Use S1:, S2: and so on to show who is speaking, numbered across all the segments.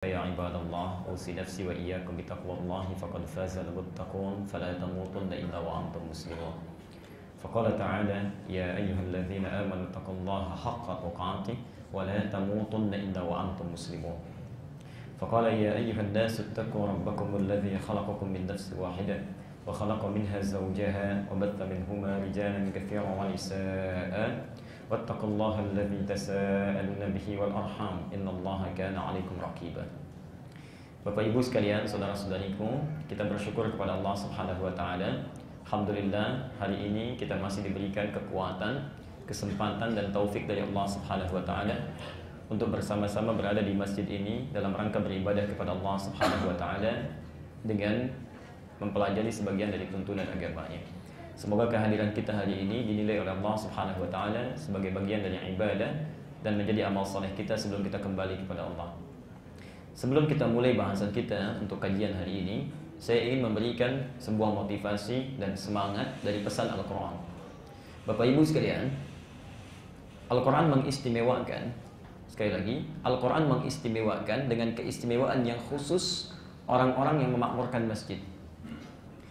S1: يا عباد الله أوصي نفسي وإياكم بتقوى الله فقد فاز المتقون فلا تموتن إلا وأنتم مسلمون. فقال تعالى يا أيها الذين آمنوا اتقوا الله حق تقاته ولا تموتن إلا وأنتم مسلمون. فقال يا أيها الناس اتقوا ربكم الذي خلقكم من نفس واحدة وخلق منها زوجها وبث منهما رجالا كثيرا ونساء واتقوا الله الذي تساءلون به والأرحام إن الله كان عليكم رقيبا. Bapak Ibu sekalian, saudara-saudariku, kita bersyukur kepada Allah Subhanahu wa taala. Alhamdulillah, hari ini kita masih diberikan kekuatan, kesempatan dan taufik dari Allah Subhanahu wa taala untuk bersama-sama berada di masjid ini dalam rangka beribadah kepada Allah Subhanahu wa taala dengan mempelajari sebagian dari tuntunan agamanya. Semoga kehadiran kita hari ini dinilai oleh Allah Subhanahu wa taala sebagai bagian dari ibadah dan menjadi amal saleh kita sebelum kita kembali kepada Allah. Sebelum kita mulai bahasan kita untuk kajian hari ini, saya ingin memberikan sebuah motivasi dan semangat dari pesan Al-Quran. Bapak Ibu sekalian, Al-Quran mengistimewakan, sekali lagi, Al-Quran mengistimewakan dengan keistimewaan yang khusus orang-orang yang memakmurkan masjid.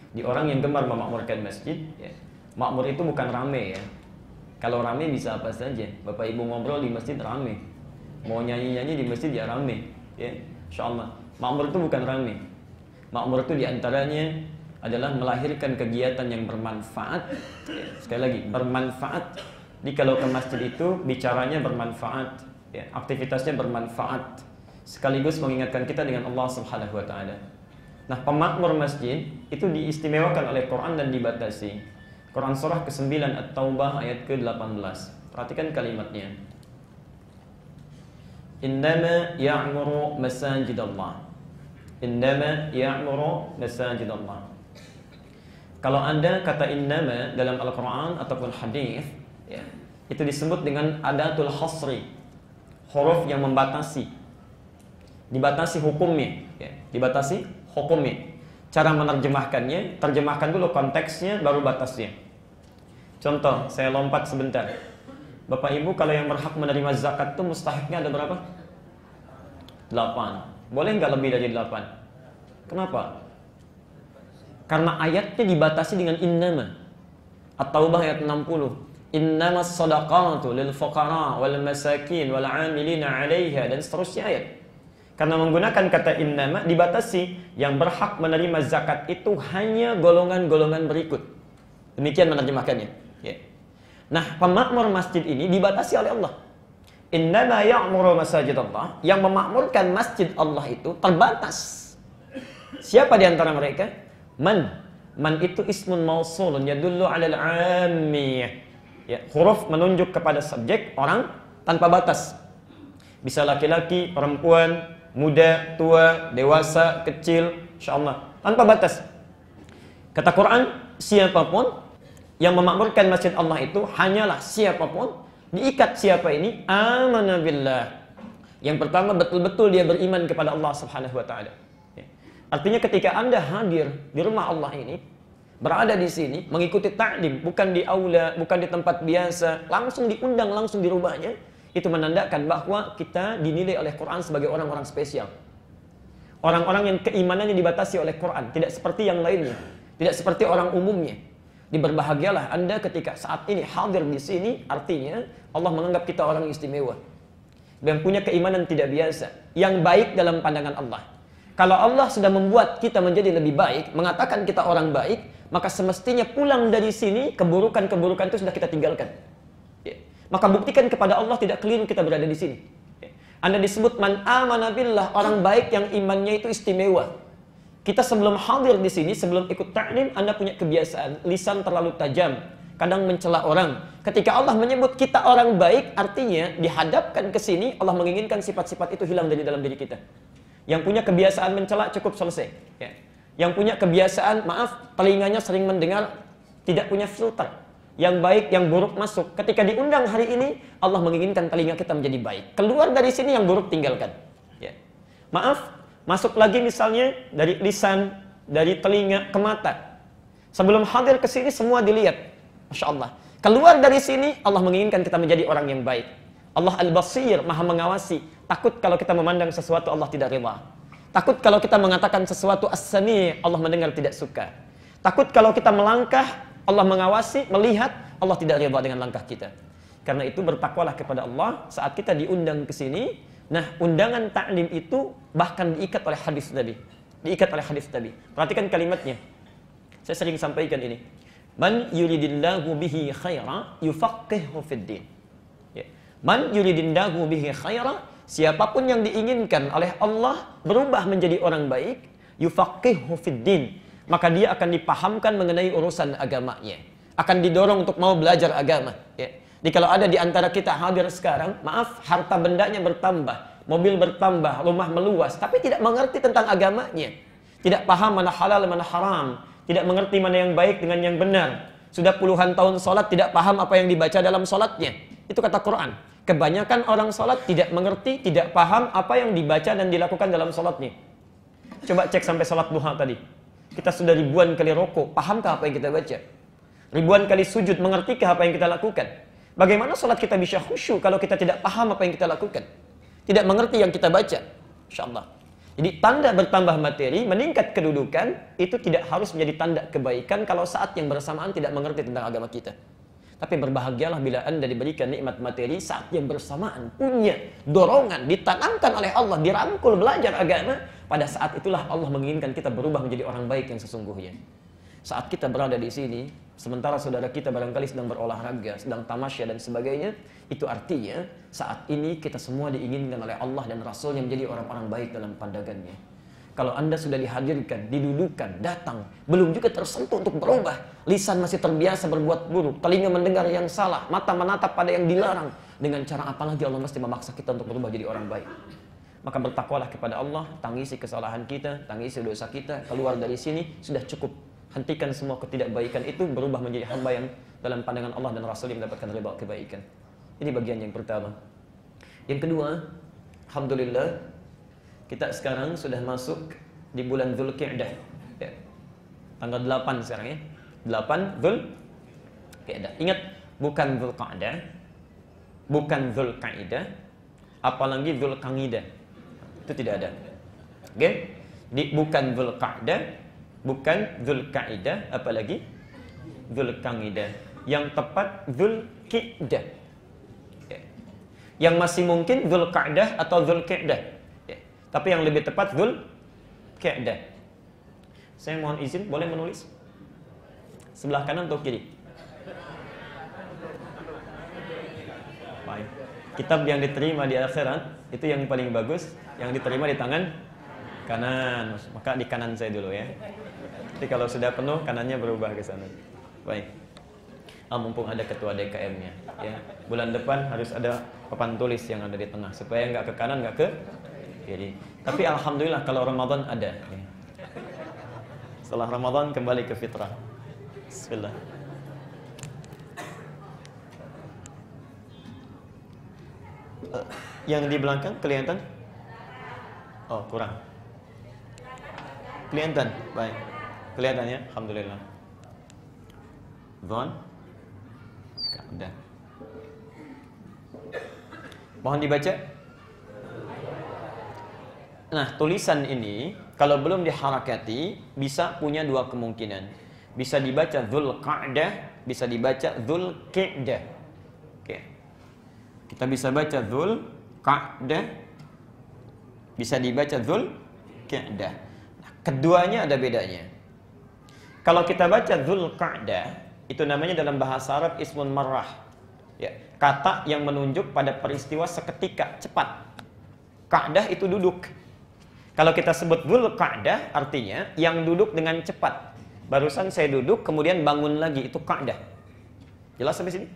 S1: Di orang yang gemar memakmurkan masjid, ya, makmur itu bukan rame ya. Kalau rame bisa apa saja. Bapak Ibu ngobrol di masjid rame, mau nyanyi-nyanyi di masjid ya rame, ya. Insyaallah. Makmur itu bukan rame. Makmur itu diantaranya adalah melahirkan kegiatan yang bermanfaat. Ya, sekali lagi bermanfaat. Jadi kalau ke masjid itu bicaranya bermanfaat, ya, aktivitasnya bermanfaat, sekaligus mengingatkan kita dengan Allah Subhanahu wa taala. Nah, pemakmur masjid itu diistimewakan oleh Quran dan dibatasi. Quran surah ke-9 At-Taubah ayat ke-18. Perhatikan kalimatnya. Innama ya'muru masajidallah. Innama ya'muru masajidallah. Kalau Anda kata innama dalam Al-Quran ataupun hadis, ya, itu disebut dengan adatul hasri, huruf yang membatasi, dibatasi hukumnya, ya, dibatasi hukumnya. Cara menerjemahkannya, terjemahkan dulu konteksnya, baru batasnya. Contoh, saya lompat sebentar. Bapak Ibu, kalau yang berhak menerima zakat itu mustahiknya ada berapa? 8. Boleh nggak lebih dari 8? Kenapa? Karena ayatnya dibatasi dengan innama. At-Taubah ayat 60. Innamas shadaqatu lil fuqara wal masakin wal 'amilina 'alaiha, dan seterusnya ayat. Karena menggunakan kata innama dibatasi, yang berhak menerima zakat itu hanya golongan-golongan berikut. Demikian menerjemahkannya, ya. Nah, pemakmur masjid ini dibatasi oleh Allah. Innama ya'muru masajidallah, yang memakmurkan masjid Allah itu terbatas. Siapa di antara mereka? Man itu ismun mausulun yadullu 'alal 'ammiyah. Ya, huruf menunjuk kepada subjek orang tanpa batas. Bisa laki-laki, perempuan, muda, tua, dewasa, kecil, insyaallah, tanpa batas. Kata Quran, siapapun yang memakmurkan masjid Allah itu hanyalah siapapun, diikat siapa ini? Amana billah. Yang pertama, betul-betul dia beriman kepada Allah Subhanahu wa taala. Ya. Artinya ketika Anda hadir di rumah Allah ini, berada di sini, mengikuti ta'lim, bukan di aula, bukan di tempat biasa, langsung diundang, langsung di rumahnya, itu menandakan bahwa kita dinilai oleh Quran sebagai orang-orang spesial. Orang-orang yang keimanannya dibatasi oleh Quran, tidak seperti yang lainnya, tidak seperti orang umumnya. Berbahagialah Anda ketika saat ini hadir di sini, artinya Allah menganggap kita orang istimewa dan punya keimanan tidak biasa, yang baik dalam pandangan Allah. Kalau Allah sudah membuat kita menjadi lebih baik, mengatakan kita orang baik, maka semestinya pulang dari sini keburukan-keburukan itu sudah kita tinggalkan. Ya. Maka buktikan kepada Allah tidak keliru kita berada di sini. Ya. Anda disebut man amana billah, orang baik yang imannya itu istimewa. Kita sebelum hadir di sini, sebelum ikut ta'lim, Anda punya kebiasaan lisan terlalu tajam, kadang mencela orang. Ketika Allah menyebut kita orang baik, artinya dihadapkan ke sini, Allah menginginkan sifat-sifat itu hilang dari dalam diri kita. Yang punya kebiasaan mencela cukup selesai. Ya. Yang punya kebiasaan, maaf, telinganya sering mendengar, tidak punya filter. Yang baik, yang buruk masuk. Ketika diundang hari ini, Allah menginginkan telinga kita menjadi baik. Keluar dari sini, yang buruk tinggalkan. Ya. Maaf, masuk lagi misalnya dari lisan, dari telinga ke mata. Sebelum hadir ke sini semua dilihat. Masya Allah. Keluar dari sini, Allah menginginkan kita menjadi orang yang baik. Allah Al-Basir, Maha mengawasi. Takut kalau kita memandang sesuatu Allah tidak rela. Takut kalau kita mengatakan sesuatu As-Sami', Allah mendengar tidak suka. Takut kalau kita melangkah, Allah mengawasi, melihat, Allah tidak rela dengan langkah kita. Karena itu bertakwalah kepada Allah saat kita diundang ke sini. Nah, undangan ta'lim itu bahkan diikat oleh hadis Nabi. Diikat oleh hadis Nabi. Perhatikan kalimatnya. Saya sering sampaikan ini. Man yuridillahu bihi khaira yufaqqihhu fid din. Ya. Man yuridillahu bihi khaira, siapapun yang diinginkan oleh Allah berubah menjadi orang baik, yufaqqihhu fid din, maka dia akan dipahamkan mengenai urusan agamanya. Akan didorong untuk mau belajar agama. Ya. Jadi kalau ada di antara kita hadir sekarang, maaf, harta bendanya bertambah, mobil bertambah, rumah meluas, tapi tidak mengerti tentang agamanya. Tidak paham mana halal, mana haram. Tidak mengerti mana yang baik dengan yang benar. Sudah puluhan tahun sholat, tidak paham apa yang dibaca dalam sholatnya. Itu kata Quran. Kebanyakan orang sholat tidak mengerti, tidak paham apa yang dibaca dan dilakukan dalam sholatnya. Coba cek sampai sholat duha tadi. Kita sudah ribuan kali rokok, pahamkah apa yang kita baca? Ribuan kali sujud, mengertikah apa yang kita lakukan? Bagaimana sholat kita bisa khusyuk kalau kita tidak paham apa yang kita lakukan? Tidak mengerti yang kita baca. InsyaAllah. Jadi tanda bertambah materi, meningkat kedudukan, itu tidak harus menjadi tanda kebaikan kalau saat yang bersamaan tidak mengerti tentang agama kita. Tapi berbahagialah bila Anda diberikan nikmat materi saat yang bersamaan, punya dorongan, ditanamkan oleh Allah, dirangkul belajar agama. Pada saat itulah Allah menginginkan kita berubah menjadi orang baik yang sesungguhnya. Saat kita berada di sini, sementara saudara kita barangkali sedang berolahraga, sedang tamasya dan sebagainya, itu artinya saat ini kita semua diinginkan oleh Allah dan Rasul yang menjadi orang-orang baik dalam pandangannya. Kalau Anda sudah dihadirkan, didudukan, datang, belum juga tersentuh untuk berubah, lisan masih terbiasa berbuat buruk, telinga mendengar yang salah, mata menatap pada yang dilarang, dengan cara apa lagi Allah mesti memaksa kita untuk berubah jadi orang baik? Maka bertakwalah kepada Allah, tangisi kesalahan kita, tangisi dosa kita, keluar dari sini sudah cukup. Hentikan semua ketidakbaikan itu, berubah menjadi hamba yang dalam pandangan Allah dan Rasul yang mendapatkan ridha kebaikan. Ini bagian yang pertama. Yang kedua, alhamdulillah, kita sekarang sudah masuk di bulan Dzulqa'dah. Ya. Tanggal 8 sekarang ya. 8 Dzulqa'dah. Ingat, bukan Dzulqa'dah, bukan Dzulqa'dah, apalagi Dzulqa'dah. Itu tidak ada. Oke? Bukan Dzulqa'dah, bukan Dzulqa'dah, apalagi Dzulqa'dah. Yang tepat Dzulqa'dah. Ya. Yang masih mungkin Dzulqa'dah atau Dzulqa'dah. Ya. Tapi yang lebih tepat Dzulqa'dah. Saya mohon izin, boleh menulis? Sebelah kanan atau kiri? Baik. Kitab yang diterima di akhirat itu yang paling bagus, yang diterima di tangan kanan. Maka di kanan saya dulu ya. Jadi kalau sudah penuh, kanannya berubah ke sana. Baik. Mumpung ada ketua DKM-nya, ya. Bulan depan harus ada papan tulis yang ada di tengah supaya nggak ke kanan, nggak ke kiri. Tapi alhamdulillah kalau Ramadan ada. Ya. Setelah Ramadan kembali ke fitrah. Bismillah. Yang di belakang kelihatan? Oh, kurang. Kelihatan? Baik. Kelihatan ya? Alhamdulillah. Zon? Udah. Mohon dibaca. Nah, tulisan ini kalau belum diharakati bisa punya dua kemungkinan. Bisa dibaca Dzulqa'dah, bisa dibaca Dzulqa'dah. Oke. Kita bisa baca Dzulqa'dah, bisa dibaca Dzulqa'dah. Nah, keduanya ada bedanya. Kalau kita baca Dzulqa'dah, itu namanya dalam bahasa Arab ismun marrah. Ya, kata yang menunjuk pada peristiwa seketika, cepat. Qa'dah itu duduk. Kalau kita sebut Dzulqa'dah artinya yang duduk dengan cepat. Barusan saya duduk kemudian bangun lagi, itu Qa'dah. Jelas sampai sini?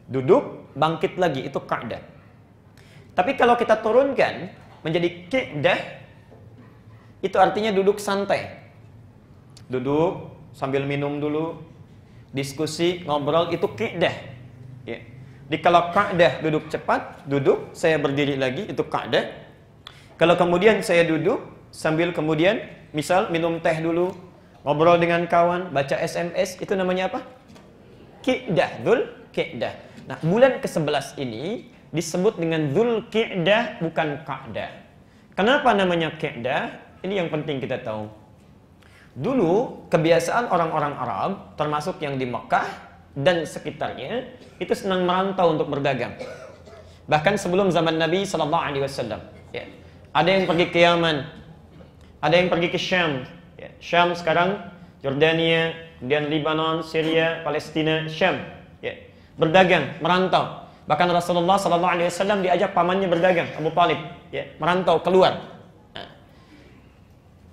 S1: Duduk, bangkit lagi, itu Qa'dah. Tapi kalau kita turunkan menjadi Qi'dah, itu artinya duduk santai. Duduk sambil minum dulu, diskusi, ngobrol, itu Qi'dah. Ya. Jadi kalau Qa'dah duduk cepat, duduk, saya berdiri lagi, itu Qa'dah. Kalau kemudian saya duduk sambil kemudian misal minum teh dulu, ngobrol dengan kawan, baca SMS, itu namanya apa? Qi'dah, Dzulqa'dah. Nah, bulan ke-11 ini disebut dengan Dzulqa'dah bukan Qa'dah. Kenapa namanya Qa'dah? Ini yang penting kita tahu. Dulu kebiasaan orang-orang Arab, termasuk yang di Mekah dan sekitarnya, itu senang merantau untuk berdagang. Bahkan sebelum zaman Nabi Sallallahu Alaihi Wasallam, ya. Ada yang pergi ke Yaman, ada yang pergi ke Syam. Ya. Syam sekarang Jordania, kemudian Lebanon, Syria, Palestina, Syam. Ya. Berdagang, merantau. Bahkan Rasulullah Sallallahu Alaihi Wasallam diajak pamannya berdagang, Abu Talib, ya, merantau keluar. Nah.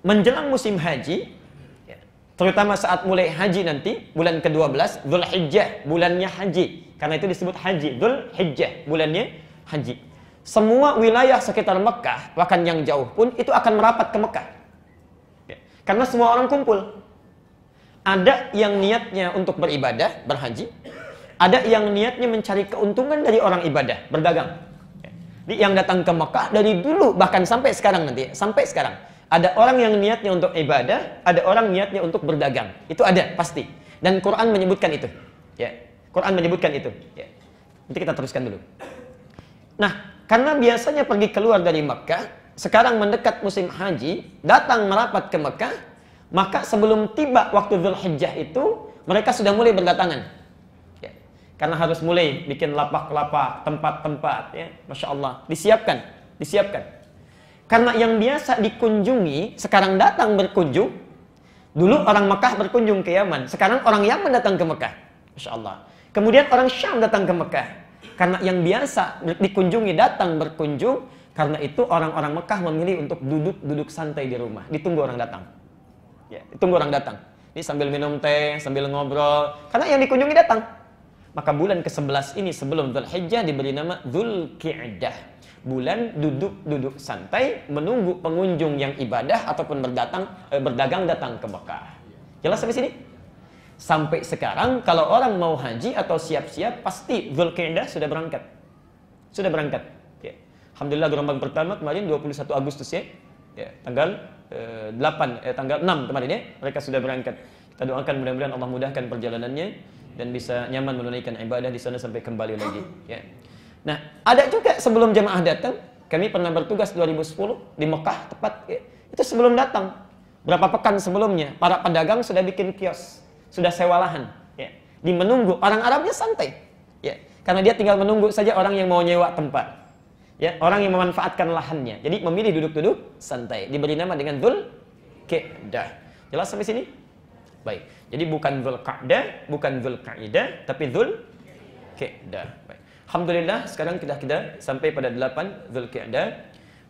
S1: Menjelang musim haji, terutama saat mulai haji nanti, bulan ke-12, Dzulhijjah, bulannya haji. Karena itu disebut haji, Dzulhijjah, bulannya haji. Semua wilayah sekitar Mekah, bahkan yang jauh pun, itu akan merapat ke Mekah. Ya. Karena semua orang kumpul. Ada yang niatnya untuk beribadah, berhaji. Ada yang niatnya mencari keuntungan dari orang ibadah, berdagang. Ya. Jadi yang datang ke Mekah dari dulu, bahkan sampai sekarang nanti, sampai sekarang. Ada orang yang niatnya untuk ibadah, ada orang niatnya untuk berdagang. Itu ada, pasti. Dan Quran menyebutkan itu. Ya. Quran menyebutkan itu. Ya. Nanti kita teruskan dulu. Nah, karena biasanya pergi keluar dari Mekah, sekarang mendekat musim haji, datang merapat ke Mekah, maka sebelum tiba waktu Dzulhijjah itu, mereka sudah mulai berdatangan. Ya. Karena harus mulai bikin lapak-lapak, tempat-tempat. Ya. Masya Allah. Disiapkan. Karena yang biasa dikunjungi, sekarang datang berkunjung. Dulu orang Mekah berkunjung ke Yaman. Sekarang orang Yaman datang ke Mekah. Masya Allah. Kemudian orang Syam datang ke Mekah. Karena yang biasa dikunjungi datang berkunjung. Karena itu orang-orang Mekah memilih untuk duduk santai di rumah. Ditunggu orang datang. Ya, ditunggu orang datang. Ini sambil minum teh, sambil ngobrol. Karena yang dikunjungi datang. Maka bulan ke-11 ini sebelum Dzulhijjah diberi nama Dzulqa'dah. Bulan duduk santai menunggu pengunjung yang ibadah ataupun berdagang datang ke Mekah. Jelas sampai sini? Sampai sekarang kalau orang mau haji atau siap-siap pasti Dzulqa'dah sudah berangkat. Ya. Alhamdulillah gelombang pertama kemarin 21 Agustus ya. Ya, tanggal 6 kemarin ya, mereka sudah berangkat. Kita doakan mudah-mudahan Allah mudahkan perjalanannya dan bisa nyaman menunaikan ibadah di sana sampai kembali lagi, ya. Nah, ada juga sebelum jemaah datang, kami pernah bertugas 2010 di Mekah tepat, ya. Itu sebelum datang, berapa pekan sebelumnya, para pedagang sudah bikin kios, sudah sewa lahan, ya. Di menunggu, orang Arabnya santai, ya. Karena dia tinggal menunggu saja orang yang mau nyewa tempat, ya, orang yang memanfaatkan lahannya. Jadi memilih duduk-duduk santai, diberi nama dengan Dzulqa'dah. Jelas sampai sini? Baik. Jadi bukan Dzulqa'dah, bukan Dzulqa'dah, tapi Dzulqa'dah. Baik. Alhamdulillah sekarang kita sampai pada 8 Dzulqa'dah.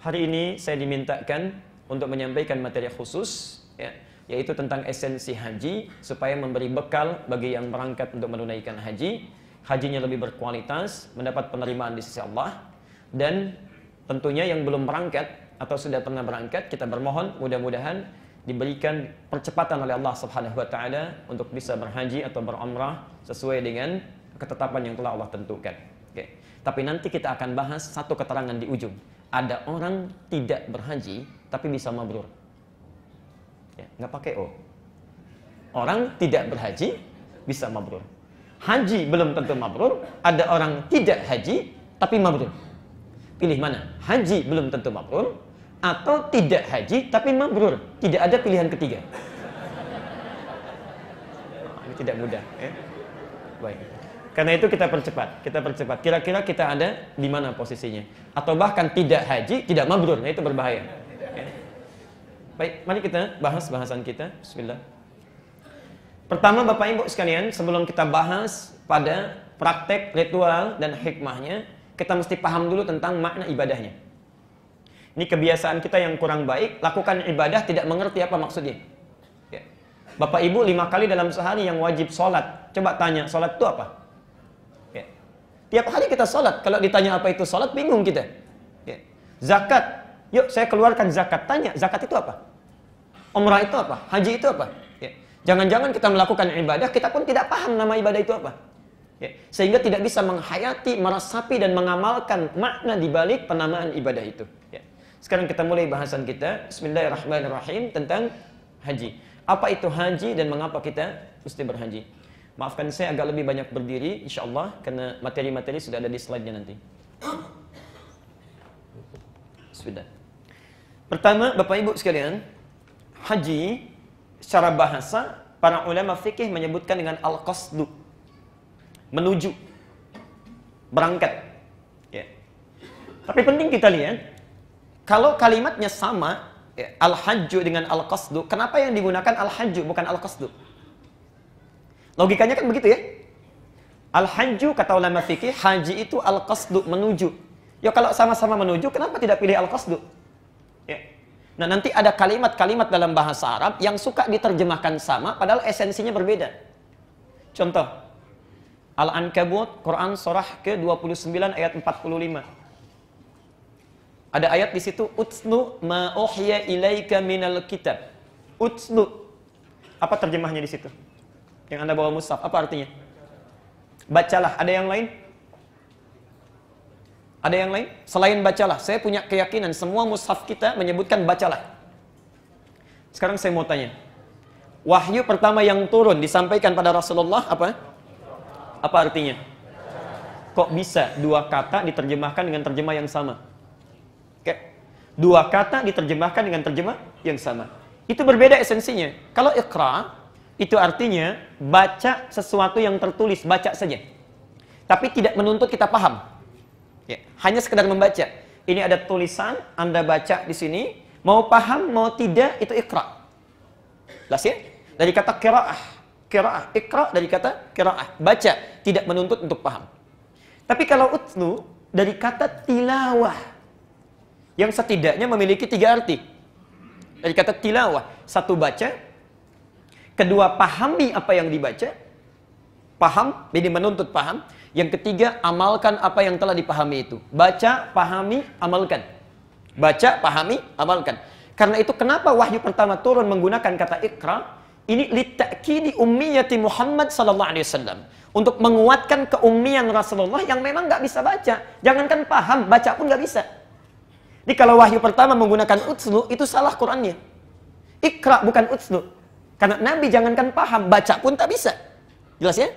S1: Hari ini saya dimintakan untuk menyampaikan materi khusus, ya, yaitu tentang esensi haji supaya memberi bekal bagi yang berangkat untuk menunaikan haji. Hajinya lebih berkualitas, mendapat penerimaan di sisi Allah. Dan tentunya yang belum berangkat atau sudah pernah berangkat, kita bermohon mudah-mudahan diberikan percepatan oleh Allah Subhanahu wa taala untuk bisa berhaji atau berumrah sesuai dengan ketetapan yang telah Allah tentukan. Oke. Tapi nanti kita akan bahas satu keterangan di ujung. Ada orang tidak berhaji tapi bisa mabrur. Ya, nggak pakai O. Orang tidak berhaji bisa mabrur. Haji belum tentu mabrur. Ada orang tidak haji tapi mabrur. Pilih mana? Haji belum tentu mabrur atau tidak haji tapi mabrur. Tidak ada pilihan ketiga. Ini tidak mudah, ya. Baik. Karena itu kita percepat. Kira-kira kita ada di mana posisinya? Atau bahkan tidak haji, tidak mabrur. Nah, itu berbahaya. Ya. Baik, mari kita bahas bahasan kita. Bismillah. Pertama, Bapak Ibu sekalian, sebelum kita bahas pada praktek, ritual, dan hikmahnya, kita mesti paham dulu tentang makna ibadahnya. Ini kebiasaan kita yang kurang baik, lakukan ibadah tidak mengerti apa maksudnya. Ya. Bapak Ibu 5 kali dalam sehari yang wajib sholat. Coba tanya, sholat itu apa? Ya. Tiap hari kita sholat, kalau ditanya apa itu sholat, bingung kita. Ya. Zakat, yuk saya keluarkan zakat. Tanya, zakat itu apa? Umrah itu apa? Haji itu apa? Ya. Jangan-jangan kita melakukan ibadah, kita pun tidak paham nama ibadah itu apa. Ya. Sehingga tidak bisa menghayati, meresapi, dan mengamalkan makna dibalik penamaan ibadah itu. Ya. Sekarang kita mulai bahasan kita. Bismillahirrahmanirrahim tentang haji. Apa itu haji dan mengapa kita mesti berhaji? Maafkan saya agak lebih banyak berdiri, insya Allah, karena materi-materi sudah ada di slide-nya nanti. Sudah. Pertama, Bapak Ibu sekalian, haji secara bahasa para ulama fikih menyebutkan dengan al-qasdu, menuju, berangkat. Ya. Tapi penting kita lihat, kalau kalimatnya sama, ya, al-hajju dengan al-qasdu, kenapa yang digunakan al-hajju bukan al-qasdu? Logikanya kan begitu ya. Al-hajju kata ulama fikih, haji itu al-qasdu, menuju. Ya kalau sama-sama menuju, kenapa tidak pilih al-qasdu? Ya. Nah nanti ada kalimat-kalimat dalam bahasa Arab yang suka diterjemahkan sama, padahal esensinya berbeda. Contoh, Al-Ankabut, Quran surah ke-29 ayat 45. Ada ayat di situ, utslu ma uhya ilaika minal kitab. Utslu. Apa terjemahnya di situ? Yang Anda bawa mushaf, apa artinya? Bacalah. Ada yang lain? Ada yang lain? Selain bacalah. Saya punya keyakinan semua mushaf kita menyebutkan bacalah. Sekarang saya mau tanya. Wahyu pertama yang turun disampaikan pada Rasulullah apa? Apa artinya? Kok bisa dua kata diterjemahkan dengan terjemah yang sama? Oke. Dua kata diterjemahkan dengan terjemah yang sama. Itu berbeda esensinya. Kalau iqra, itu artinya baca sesuatu yang tertulis, baca saja. Tapi tidak menuntut kita paham. Ya, hanya sekedar membaca. Ini ada tulisan, Anda baca di sini, mau paham, mau tidak, itu iqra. Jelas ya? Dari kata qiraah. Qiraah, iqra dari kata qiraah, baca, tidak menuntut untuk paham. Tapi kalau utlu dari kata tilawah, yang setidaknya memiliki tiga arti. Dari kata tilawah, satu baca, kedua pahami apa yang dibaca, paham, jadi menuntut paham. Yang ketiga, amalkan apa yang telah dipahami itu. Baca, pahami, amalkan. Baca, pahami, amalkan. Karena itu kenapa wahyu pertama turun menggunakan kata iqra? Ini litakidi ummiyati Muhammad sallallahu alaihi wasallam. Untuk menguatkan keummian Rasulullah yang memang nggak bisa baca. Jangankan paham, baca pun nggak bisa. Jadi kalau wahyu pertama menggunakan utslu, itu salah Qur'annya. Iqra bukan utslu. Karena Nabi jangankan paham, baca pun tak bisa. Jelas ya?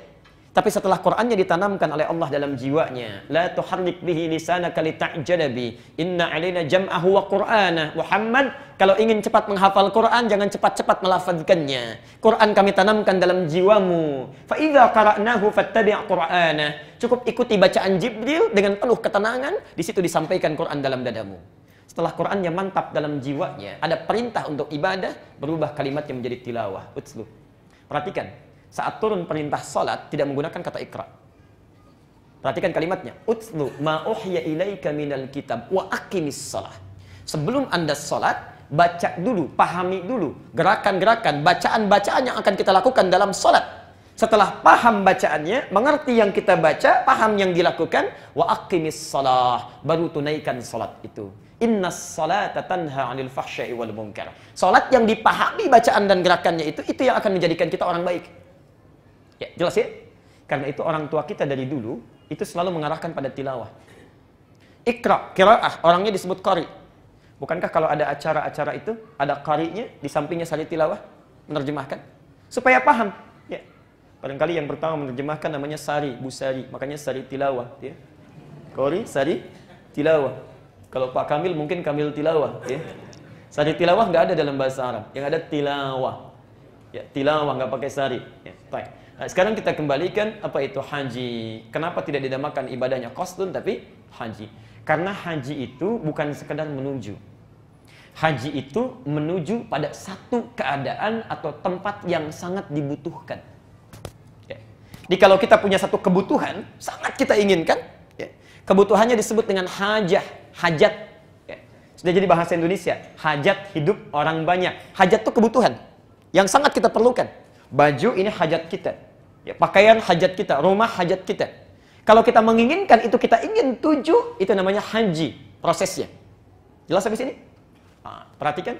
S1: Tapi setelah Qur'annya ditanamkan oleh Allah dalam jiwanya, la tuharrik bihi lisanaka lita'jala bi, inna 'alaina jam'ahu wa qur'ana. Muhammad, kalau ingin cepat menghafal Qur'an, jangan cepat-cepat melafazkannya. Qur'an kami tanamkan dalam jiwamu. Fa idza qara'nahu fattabi' qur'ana. Cukup ikuti bacaan Jibril dengan penuh ketenangan, di situ disampaikan Qur'an dalam dadamu. Setelah Qur'annya mantap dalam jiwanya, ada perintah untuk ibadah, berubah kalimatnya menjadi tilawah, utslu. Perhatikan. Saat turun perintah salat tidak menggunakan kata iqra. Perhatikan kalimatnya, utslu ma uhya ilaika minal kitab wa aqimis shalah. Sebelum Anda salat, baca dulu, pahami dulu gerakan-gerakan, bacaan-bacaan yang akan kita lakukan dalam salat. Setelah paham bacaannya, mengerti yang kita baca, paham yang dilakukan, wa aqimis shalah, baru tunaikan salat itu. Innas salata tanha 'anil fahsya'i wal munkar. Salat yang dipahami bacaan dan gerakannya itu yang akan menjadikan kita orang baik. Ya, jelas ya? Karena itu orang tua kita dari dulu itu selalu mengarahkan pada tilawah. Iqra, qiraah, orangnya disebut qari. Bukankah kalau ada acara-acara itu ada qarinya di sampingnya sari tilawah menerjemahkan supaya paham, ya. Barangkali yang pertama menerjemahkan namanya Sari, Bu Sari, makanya Sari tilawah, ya. Qari, Sari tilawah. Kalau Pak Kamil mungkin Kamil tilawah, ya. Sari tilawah nggak ada dalam bahasa Arab, yang ada tilawah. Ya, tilawah nggak pakai sari. Ya, baik. Nah, sekarang kita kembalikan apa itu haji. Kenapa tidak dinamakan ibadahnya qasdun tapi haji? Karena haji itu bukan sekedar menuju. Haji itu menuju pada satu keadaan atau tempat yang sangat dibutuhkan. Ya. Jadi kalau kita punya satu kebutuhan, sangat kita inginkan, ya, kebutuhannya disebut dengan hajah, hajat. Ya. Sudah jadi bahasa Indonesia, hajat hidup orang banyak. Hajat itu kebutuhan yang sangat kita perlukan. Baju ini hajat kita, ya, pakaian hajat kita, rumah hajat kita. Kalau kita menginginkan itu, kita ingin tuju, itu namanya haji prosesnya. Jelas sampai sini? Nah, perhatikan,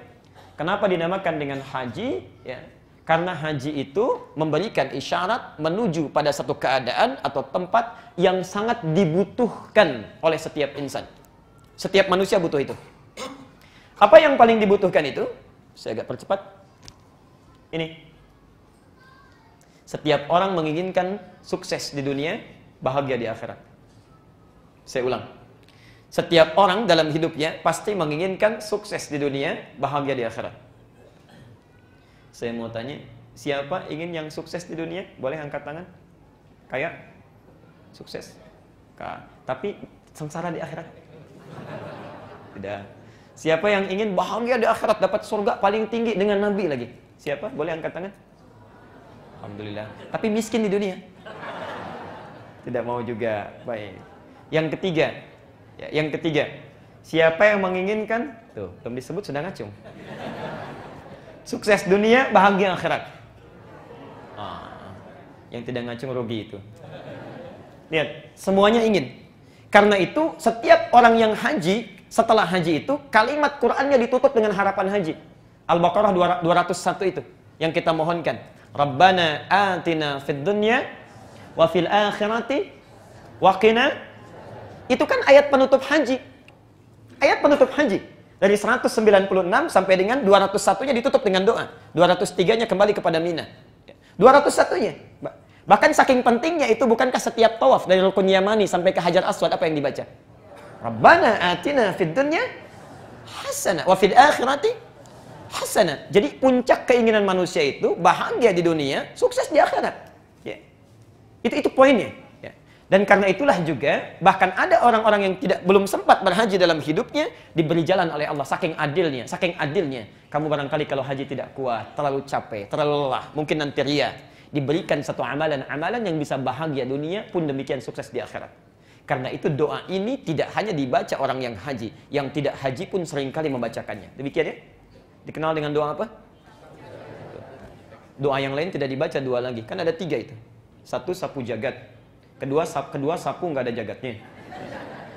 S1: kenapa dinamakan dengan haji? Ya, karena haji itu memberikan isyarat menuju pada satu keadaan atau tempat yang sangat dibutuhkan oleh setiap insan. Setiap manusia butuh itu. Apa yang paling dibutuhkan itu? Saya agak percepat. Ini. Setiap orang menginginkan sukses di dunia, bahagia di akhirat. Saya ulang. Setiap orang dalam hidupnya pasti menginginkan sukses di dunia, bahagia di akhirat. Saya mau tanya, siapa ingin yang sukses di dunia? Boleh angkat tangan? Kayak sukses. Tapi sengsara di akhirat? Tidak. Siapa yang ingin bahagia di akhirat, dapat surga paling tinggi dengan Nabi lagi? Siapa? Boleh angkat tangan? Alhamdulillah. Tapi miskin di dunia? Tidak mau juga. Baik. Yang ketiga. Ya, yang ketiga. Siapa yang menginginkan? Tuh, belum disebut sudah ngacung. Sukses dunia, bahagia akhirat. Yang tidak ngacung rugi itu. Lihat, semuanya ingin. Karena itu, setiap orang yang haji, setelah haji itu, kalimat Qur'annya ditutup dengan harapan haji. Al-Baqarah 201 itu, yang kita mohonkan. Rabbana atina fid dunya, wa fil akhirati, wa qina. Itu kan ayat penutup haji. Ayat penutup haji. Dari 196 sampai dengan 201-nya ditutup dengan doa. 203-nya kembali kepada Mina. 201-nya. Bahkan saking pentingnya itu, bukankah setiap tawaf dari Rukun Yamani sampai ke Hajar Aswad apa yang dibaca? Rabbana atina fid dunya hasanah wa fil akhirati hasanah. Jadi puncak keinginan manusia itu bahagia di dunia, sukses di akhirat. Ya. Itu poinnya. Ya. Dan karena itulah juga bahkan ada orang-orang yang belum sempat berhaji dalam hidupnya diberi jalan oleh Allah saking adilnya. Kamu barangkali kalau haji tidak kuat, terlalu capek, terlalu lelah, mungkin nanti ria. Diberikan satu amalan yang bisa bahagia dunia pun demikian sukses di akhirat. Karena itu doa ini tidak hanya dibaca orang yang haji, yang tidak haji pun seringkali membacakannya. Demikian ya? Dikenal dengan doa apa? Doa yang lain tidak dibaca dua lagi. Kan ada tiga itu. Satu, sapu jagat. Kedua sapu nggak ada jagatnya.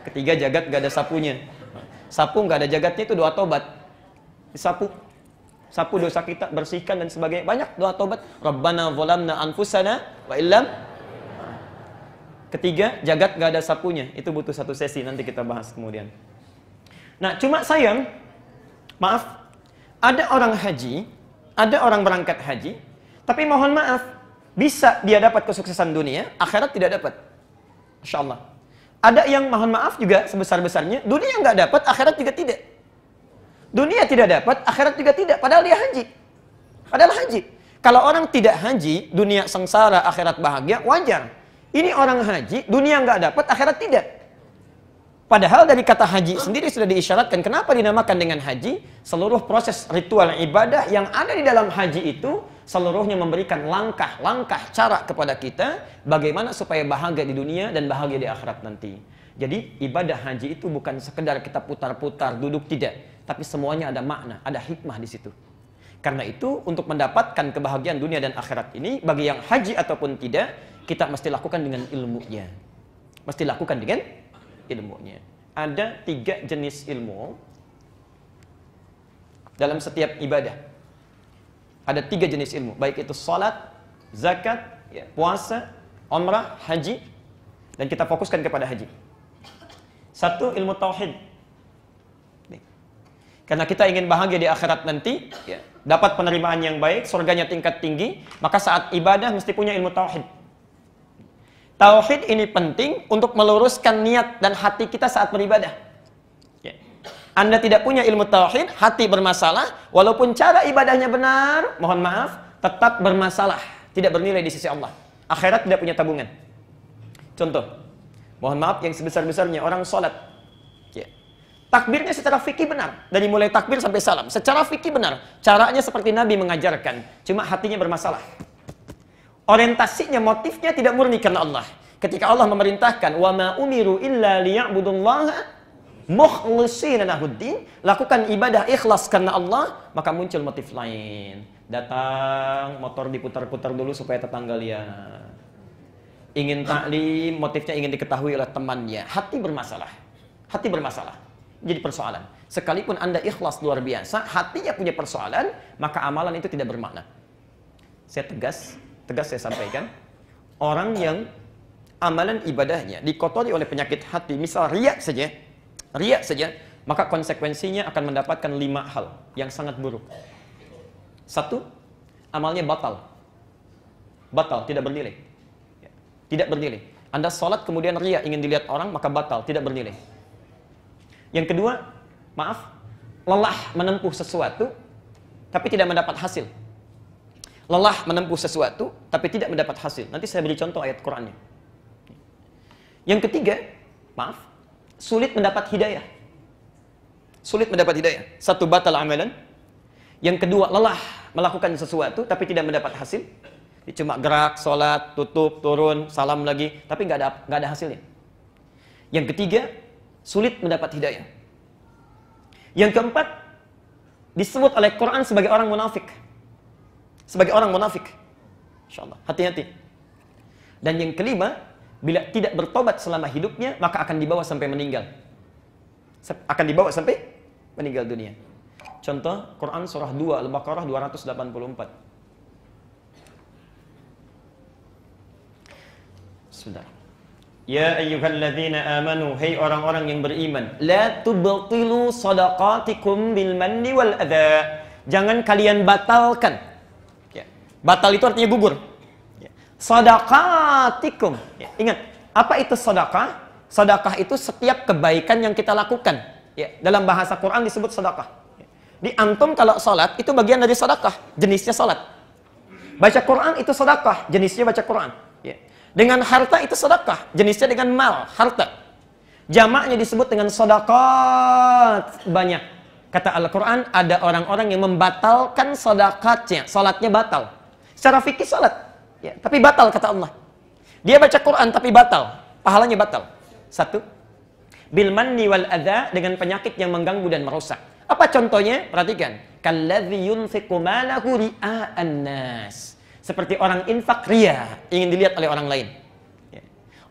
S1: Ketiga, jagat nggak ada sapunya. Sapu nggak ada jagatnya itu doa tobat. Sapu dosa kita, bersihkan dan sebagainya. Banyak doa tobat. Rabbana zalamna anfusana wa illam. Ketiga, jagat gak ada sapunya. Itu butuh satu sesi, nanti kita bahas kemudian. Nah, cuma sayang, maaf, ada orang haji, ada orang berangkat haji, tapi mohon maaf, bisa dia dapat kesuksesan dunia, akhirat tidak dapat. Masya Allah. Ada yang mohon maaf juga sebesar-besarnya, dunia nggak dapat, akhirat juga tidak. Dunia tidak dapat, akhirat juga tidak. Padahal dia haji. Padahal haji. Kalau orang tidak haji, dunia sengsara, akhirat bahagia, wajar. Ini orang haji, dunia nggak dapat, akhirat tidak. Padahal dari kata haji sendiri sudah diisyaratkan. Kenapa dinamakan dengan haji? Seluruh proses ritual ibadah yang ada di dalam haji itu, seluruhnya memberikan langkah-langkah cara kepada kita, bagaimana supaya bahagia di dunia dan bahagia di akhirat nanti. Jadi ibadah haji itu bukan sekedar kita putar-putar, duduk, tidak. Tapi semuanya ada makna, ada hikmah di situ. Karena itu, untuk mendapatkan kebahagiaan dunia dan akhirat ini, bagi yang haji ataupun tidak, kita mesti lakukan dengan ilmunya. Mesti lakukan dengan ilmunya. Ada 3 jenis ilmu dalam setiap ibadah. Ada 3 jenis ilmu, baik itu salat, zakat, puasa, umrah, haji, dan kita fokuskan kepada haji. 1, ilmu tauhid. Karena kita ingin bahagia di akhirat nanti, dapat penerimaan yang baik, surganya tingkat tinggi, maka saat ibadah mesti punya ilmu tauhid. Tauhid ini penting untuk meluruskan niat dan hati kita saat beribadah. Anda tidak punya ilmu tauhid, hati bermasalah, walaupun cara ibadahnya benar, mohon maaf, tetap bermasalah, tidak bernilai di sisi Allah. Akhirat tidak punya tabungan. Contoh, mohon maaf yang sebesar-besarnya orang sholat. Takbirnya secara fikih benar, dari mulai takbir sampai salam. Secara fikih benar, caranya seperti Nabi mengajarkan, cuma hatinya bermasalah. Orientasinya, motifnya tidak murni karena Allah. Ketika Allah memerintahkan, wa ma umiru illa liya'budullaha mukhlishina lahuddin, lakukan ibadah ikhlas karena Allah, maka muncul motif lain. Datang, motor diputar-putar dulu supaya tetangga lihat. Ingin taklim, motifnya ingin diketahui oleh temannya. Hati bermasalah. Hati bermasalah. Jadi persoalan. Sekalipun Anda ikhlas luar biasa, hatinya punya persoalan, maka amalan itu tidak bermakna. Saya tegas saya sampaikan, orang yang amalan ibadahnya dikotori oleh penyakit hati, misal riya saja, maka konsekuensinya akan mendapatkan 5 hal yang sangat buruk. 1, amalnya batal, tidak bernilai. Tidak bernilai. Anda sholat kemudian riya, ingin dilihat orang, maka batal, tidak bernilai. Yang kedua, maaf, lelah menempuh sesuatu tapi tidak mendapat hasil. Lelah menempuh sesuatu tapi tidak mendapat hasil. Nanti saya beri contoh ayat Qur'annya. Yang ketiga, maaf, sulit mendapat hidayah. Sulit mendapat hidayah. Satu, batal amalan. Yang kedua, lelah melakukan sesuatu tapi tidak mendapat hasil. Cuma gerak, sholat, tutup, turun, salam lagi, tapi nggak ada hasilnya. Yang ketiga, sulit mendapat hidayah. Yang keempat, disebut oleh Quran sebagai orang munafik. Sebagai orang munafik. Insyaallah, hati-hati. Dan yang kelima, bila tidak bertobat selama hidupnya, maka akan dibawa sampai meninggal. Akan dibawa sampai meninggal dunia. Contoh, Quran surah 2 Al-Baqarah 284. Sudah. Ya ayyuhalladzina amanu, hai orang-orang yang beriman, la tubtilu shadaqatikum bil manni wal adza. Jangan kalian batalkan. Ya. Batal itu artinya gugur. Ya. Shadaqatikum. Ya. Ingat, apa itu sedekah? Sedekah itu setiap kebaikan yang kita lakukan. Ya. Dalam bahasa Quran disebut sedekah. Ya. Di antum kalau salat itu bagian dari sedekah, jenisnya salat. Baca Quran itu sedekah, jenisnya baca Quran. Ya. Dengan harta itu sedekah, jenisnya dengan mal, harta. Jamaknya disebut dengan sedekah banyak. Kata Al-Quran, ada orang-orang yang membatalkan sedekahnya, salatnya batal. Secara fikih salat, ya, tapi batal kata Allah. Dia baca Quran tapi batal, pahalanya batal. Satu, bil manni wal adza, dengan penyakit yang mengganggu dan merusak. Apa contohnya? Perhatikan. Kalladzi yunfiqu malahu ria'an nas. Seperti orang infak ria, ingin dilihat oleh orang lain.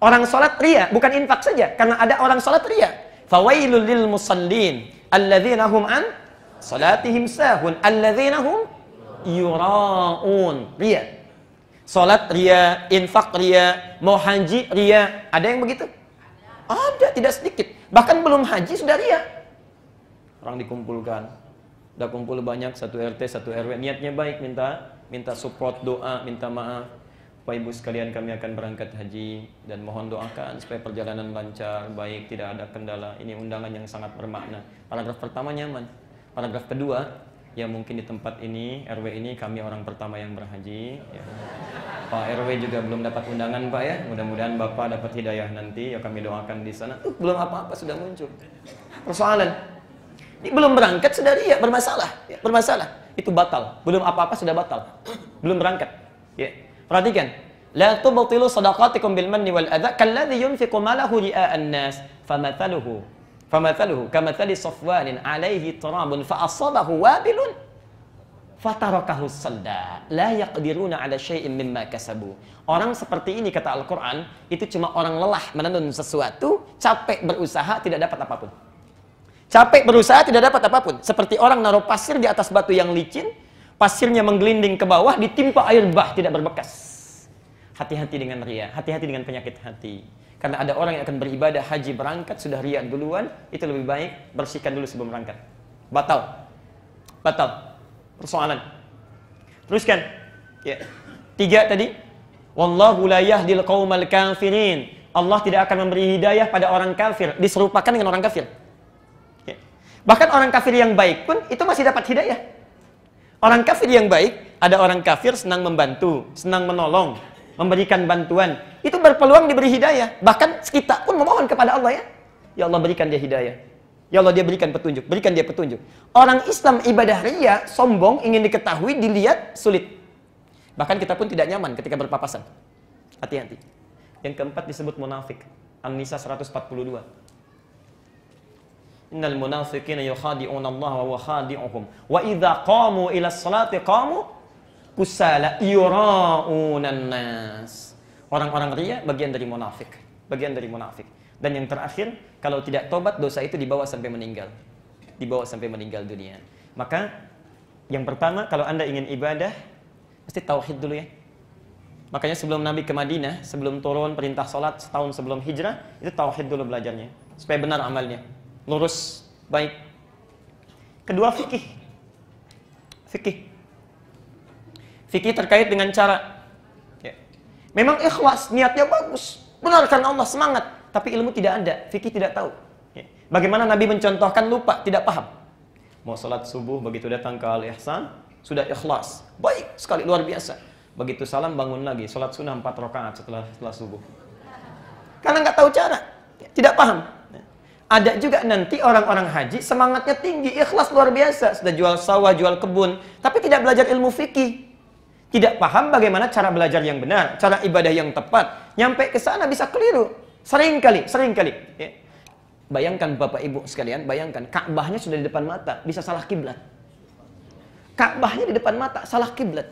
S1: Orang salat ria, bukan infak saja, karena ada orang salat ria. Fawailul lil musallin alladzina hum an salatihim sahun alladzina hum yura'un. Ria. Salat ria, infak ria, mau haji ria. Ada yang begitu? Ada, tidak sedikit. Bahkan belum haji sudah ria. Orang dikumpulkan. Udah kumpul banyak, satu RT, satu RW, niatnya baik, minta support, doa, minta maaf. Bapak Ibu sekalian, kami akan berangkat haji dan mohon doakan supaya perjalanan lancar, baik, tidak ada kendala. Ini undangan yang sangat bermakna. Paragraf pertama nyaman. Paragraf kedua, ya mungkin di tempat ini, RW ini kami orang pertama yang berhaji. Ya. Pak RW juga belum dapat undangan Pak ya. Mudah-mudahan Bapak dapat hidayah nanti. Ya kami doakan di sana. Belum apa-apa sudah muncul persoalan. Ini belum berangkat sudah ria, bermasalah. Ya, bermasalah. Itu batal. Belum apa-apa sudah batal. Belum berangkat. Ya. Perhatikan. La tubtilu shadaqatikum bil manni wal adza kalladzi yunfiqu malahu ria'an nas famathaluhu kamathali safwanin 'alaihi turabun fa asabahu wabilun fatarakahu salda la yaqdiruna 'ala syai'in mimma kasabu. Orang seperti ini kata Al-Qur'an itu cuma orang lelah menenun sesuatu, capek berusaha tidak dapat apapun. Capek berusaha tidak dapat apapun. Seperti orang naruh pasir di atas batu yang licin, pasirnya menggelinding ke bawah, ditimpa air bah, tidak berbekas. Hati-hati dengan ria, hati-hati dengan penyakit hati. Karena ada orang yang akan beribadah haji berangkat, sudah ria duluan, itu lebih baik bersihkan dulu sebelum berangkat. Batal. Batal. Persoalan. Teruskan. Ya. 3 tadi. Wallahu la yahdil qaumal kafirin. Allah tidak akan memberi hidayah pada orang kafir. Diserupakan dengan orang kafir. Bahkan orang kafir yang baik pun itu masih dapat hidayah. Orang kafir yang baik, ada orang kafir senang membantu, senang menolong, memberikan bantuan. Itu berpeluang diberi hidayah. Bahkan kita pun memohon kepada Allah ya. Ya Allah berikan dia hidayah. Ya Allah dia berikan petunjuk, berikan dia petunjuk. Orang Islam ibadah ria, sombong, ingin diketahui, dilihat, sulit. Bahkan kita pun tidak nyaman ketika berpapasan. Hati-hati. Yang keempat disebut munafik. An-Nisa 142. Innal munafiqina yukhadi'una Allah wa huwa khadi'uhum wa idza qamu ila sholati qamu kusala yura'unan nas. Orang-orang ria bagian dari munafik, bagian dari munafik. Dan yang terakhir, kalau tidak tobat dosa itu dibawa sampai meninggal. Dibawa sampai meninggal dunia. Maka yang pertama kalau Anda ingin ibadah mesti tauhid dulu ya. Makanya sebelum Nabi ke Madinah, sebelum turun perintah salat setahun sebelum hijrah, itu tauhid dulu belajarnya supaya benar amalnya. Lurus, baik. Kedua, fikih. Fikih. Fikih terkait dengan cara. Ya. Memang ikhlas, niatnya bagus. Benar karena Allah, semangat. Tapi ilmu tidak ada, fikih tidak tahu. Ya. Bagaimana Nabi mencontohkan lupa, tidak paham. Mau salat subuh, begitu datang ke Al-Ihsan, sudah ikhlas. Baik sekali, luar biasa. Begitu salam, bangun lagi. Salat sunnah 4 rakaat setelah subuh. Karena nggak tahu cara, tidak paham. Ada juga nanti orang-orang haji, semangatnya tinggi, ikhlas luar biasa. Sudah jual sawah, jual kebun, tapi tidak belajar ilmu fikih. Tidak paham bagaimana cara belajar yang benar, cara ibadah yang tepat. Nyampe ke sana bisa keliru. Sering kali. Ya. Bayangkan Bapak Ibu sekalian, bayangkan Ka'bahnya sudah di depan mata, bisa salah kiblat. Ka'bahnya di depan mata, salah kiblat.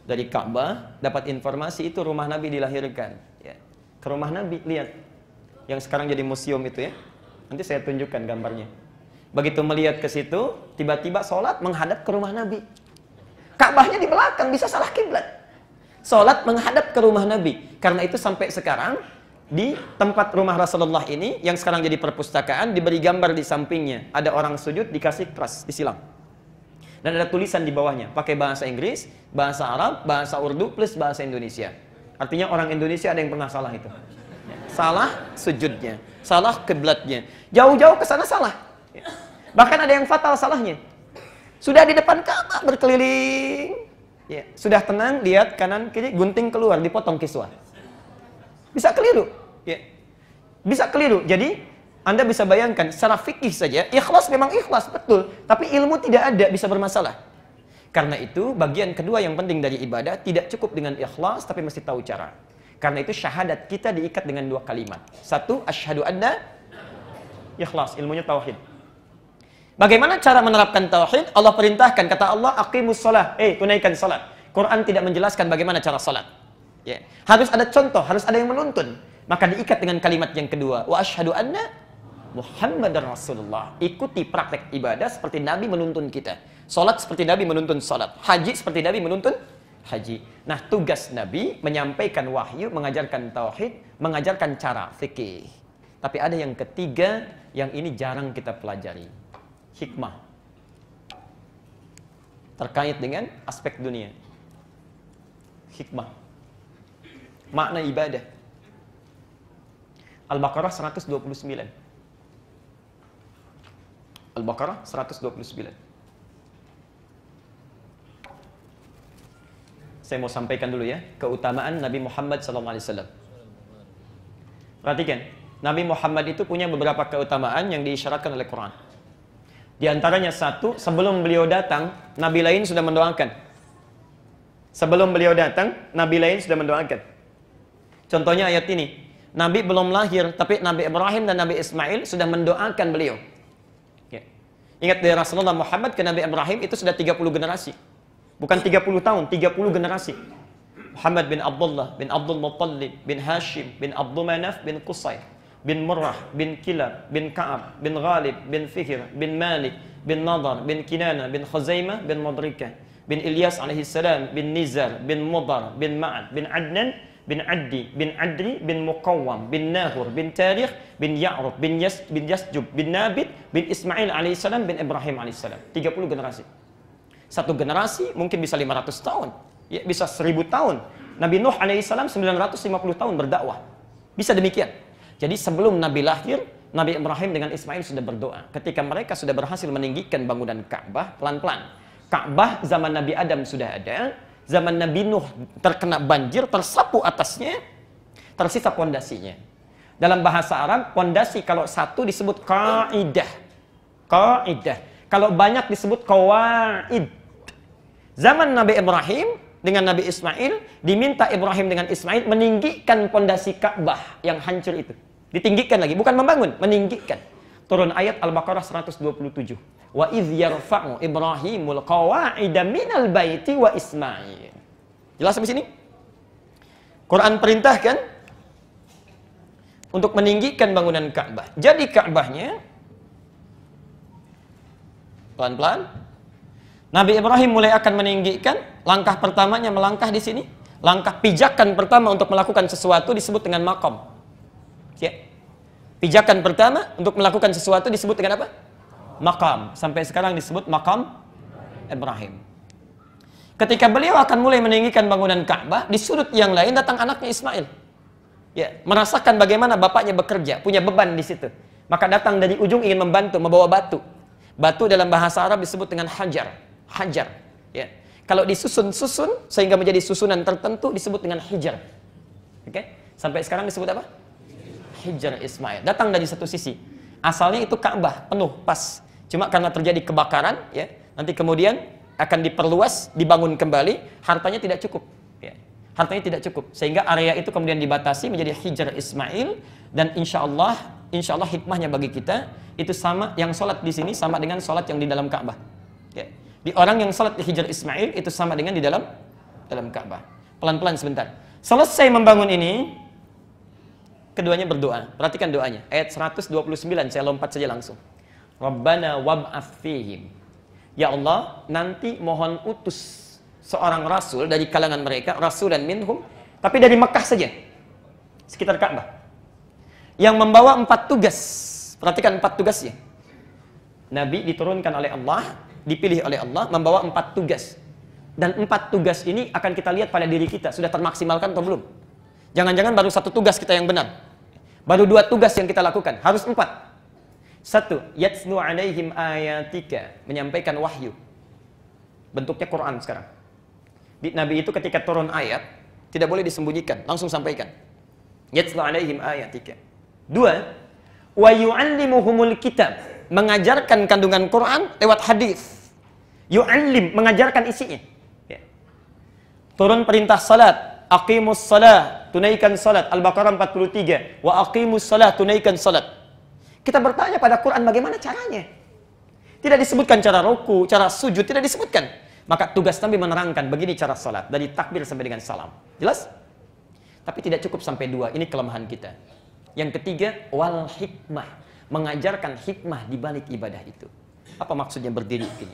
S1: Dari Ka'bah dapat informasi itu rumah Nabi dilahirkan. Ya. Ke rumah Nabi, lihat. Yang sekarang jadi museum itu ya. Nanti saya tunjukkan gambarnya. Begitu melihat ke situ, tiba-tiba sholat menghadap ke rumah Nabi. Ka'bahnya di belakang, bisa salah kiblat. Sholat menghadap ke rumah Nabi. Karena itu sampai sekarang, di tempat rumah Rasulullah ini, yang sekarang jadi perpustakaan, diberi gambar di sampingnya. Ada orang sujud, dikasih keras, disilang. Dan ada tulisan di bawahnya, pakai bahasa Inggris, bahasa Arab, bahasa Urdu, plus bahasa Indonesia. Artinya orang Indonesia ada yang pernah salah itu. Salah sujudnya, salah kiblatnya. Jauh-jauh ke sana salah. Bahkan ada yang fatal salahnya. Sudah di depan Ka'bah berkeliling. Ya, sudah tenang, lihat kanan kiri, gunting keluar, dipotong kiswah. Bisa keliru. Ya. Bisa keliru. Jadi, Anda bisa bayangkan, secara fikih saja, ikhlas memang ikhlas, betul. Tapi ilmu tidak ada, bisa bermasalah. Karena itu, bagian kedua yang penting dari ibadah, tidak cukup dengan ikhlas, tapi mesti tahu cara. Karena itu, syahadat kita diikat dengan 2 kalimat. 1, asyhadu anna, ikhlas, ilmunya tauhid. Bagaimana cara menerapkan tauhid? Allah perintahkan, kata Allah, aqimus shalah, tunaikan salat. Quran tidak menjelaskan bagaimana cara salat. Ya. Harus ada contoh, harus ada yang menuntun. Maka diikat dengan kalimat yang kedua, wa asyhadu anna Muhammadar Rasulullah. Ikuti praktek ibadah seperti Nabi menuntun kita. Salat seperti Nabi menuntun salat. Haji seperti Nabi menuntun haji. Nah, tugas Nabi menyampaikan wahyu, mengajarkan tauhid, mengajarkan cara fikih. Tapi ada yang ketiga, yang ini jarang kita pelajari. Hikmah. Terkait dengan aspek dunia. Hikmah. Makna ibadah. Al-Baqarah 129. Al-Baqarah 129. Saya mau sampaikan dulu ya, keutamaan Nabi Muhammad SAW. Perhatikan, Nabi Muhammad itu punya beberapa keutamaan yang diisyaratkan oleh Quran. Di antaranya satu, sebelum beliau datang, Nabi lain sudah mendoakan. Sebelum beliau datang, Nabi lain sudah mendoakan. Contohnya ayat ini, Nabi belum lahir, tapi Nabi Ibrahim dan Nabi Ismail sudah mendoakan beliau. Ya. Ingat dari Rasulullah Muhammad ke Nabi Ibrahim itu sudah 30 generasi. Bukan 30 tahun, 30 generasi. Muhammad bin Abdullah, bin Abdul Muttalib, bin Hashim, bin Abdul Manaf, bin Qusay, bin Murrah, bin Kilab, bin Ka'ab, bin Ghalib, bin Fihr, bin Malik, bin Nadar, bin Kinana, bin Khuzaimah, bin Mudrikah, bin Ilyas alaihissalam, bin Nizar, bin Mudar, bin Ma'ad, bin Adnan, bin Addi, bin Adri, bin Muqawwam, bin Nahur, bin Tarikh, bin Ya'rub, bin Yasjub, bin Nabit, bin Ismail alaihissalam, bin Ibrahim alaihissalam. 30 generasi. Satu generasi mungkin bisa 500 tahun, ya, bisa 1000 tahun. Nabi Nuh alaihissalam 950 tahun berdakwah. Bisa demikian. Jadi sebelum Nabi lahir, Nabi Ibrahim dengan Ismail sudah berdoa. Ketika mereka sudah berhasil meninggikan bangunan Ka'bah pelan-pelan. Ka'bah zaman Nabi Adam sudah ada, zaman Nabi Nuh terkena banjir, tersapu atasnya, tersisa pondasinya. Dalam bahasa Arab, pondasi kalau satu disebut qa'idah. Qa'idah. Kalau banyak disebut qawaid. Zaman Nabi Ibrahim dengan Nabi Ismail, diminta Ibrahim dengan Ismail meninggikan pondasi Ka'bah yang hancur itu. Ditinggikan lagi, bukan membangun, meninggikan. Turun ayat Al-Baqarah 127. Wa idh yarfa'u Ibrahimul qawa'ida minal baiti wa Ismail. Jelas sampai sini? Quran perintahkan untuk meninggikan bangunan Ka'bah. Jadi Ka'bahnya pelan-pelan Nabi Ibrahim mulai akan meninggikan. Langkah pertamanya melangkah di sini. Langkah pijakan pertama untuk melakukan sesuatu disebut dengan maqam. Ya. Pijakan pertama untuk melakukan sesuatu disebut dengan apa? Maqam. Sampai sekarang disebut maqam Ibrahim. Ketika beliau akan mulai meninggikan bangunan Ka'bah, di sudut yang lain datang anaknya Ismail. Ya, merasakan bagaimana bapaknya bekerja, punya beban di situ. Maka datang dari ujung ingin membantu, membawa batu. Batu dalam bahasa Arab disebut dengan hajar. Hajar. Ya. Kalau disusun-susun sehingga menjadi susunan tertentu disebut dengan hijar. Oke? Sampai sekarang disebut apa? Hijar Ismail. Datang dari satu sisi. Asalnya itu Ka'bah penuh, pas. Cuma karena terjadi kebakaran, ya, nanti kemudian akan diperluas, dibangun kembali, hartanya tidak cukup. Ya. Hartanya tidak cukup. Sehingga area itu kemudian dibatasi menjadi Hijar Ismail. Dan insya Allah hikmahnya bagi kita, itu sama, yang sholat di sini sama dengan sholat yang di dalam Ka'bah. Ya. Di orang yang sholat di Hijar Ismail, itu sama dengan di dalam Ka'bah. Pelan-pelan sebentar. Selesai membangun ini, keduanya berdoa. Perhatikan doanya. Ayat 129, saya lompat saja langsung. Rabbana wab'ats fihim. Ya Allah, nanti mohon utus seorang rasul dari kalangan mereka, rasulan minhum, tapi dari Mekah saja, sekitar Ka'bah, yang membawa 4 tugas. Perhatikan 4 tugasnya. Nabi diturunkan oleh Allah, dipilih oleh Allah, membawa 4 tugas. Dan 4 tugas ini akan kita lihat pada diri kita, sudah termaksimalkan atau belum. Jangan-jangan baru 1 tugas kita yang benar, baru 2 tugas yang kita lakukan, harus 4. 1, yatslu alaihim ayatika, menyampaikan wahyu. Bentuknya Quran sekarang. Nabi itu ketika turun ayat, tidak boleh disembunyikan, langsung sampaikan. Yatslu alaihim ayatika. 2, wa yu'allimuhumul kitab, mengajarkan kandungan Quran lewat hadis. Yu'allim, mengajarkan isinya. Ya. Turun perintah salat, aqimus salat, tunaikan salat, Al-Baqarah 43, wa aqimus salat, tunaikan salat. Kita bertanya pada Quran bagaimana caranya. Tidak disebutkan cara ruku, cara sujud, tidak disebutkan. Maka tugas Nabi menerangkan begini cara salat, dari takbir sampai dengan salam. Jelas? Tapi tidak cukup sampai 2, ini kelemahan kita. Yang ketiga, wal hikmah, mengajarkan hikmah di balik ibadah itu. Apa maksudnya berdiri begini?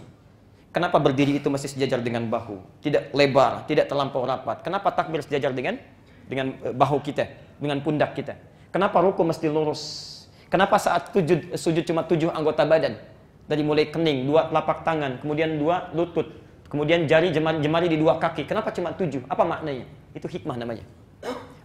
S1: Kenapa berdiri itu masih sejajar dengan bahu, tidak lebar, tidak terlampau rapat? Kenapa takbir sejajar dengan bahu kita, dengan pundak kita? Kenapa ruku mesti lurus? Kenapa saat sujud cuma 7 anggota badan? Dari mulai kening, 2 telapak tangan, kemudian 2 lutut, kemudian jemari di 2 kaki. Kenapa cuma 7? Apa maknanya? Itu hikmah namanya.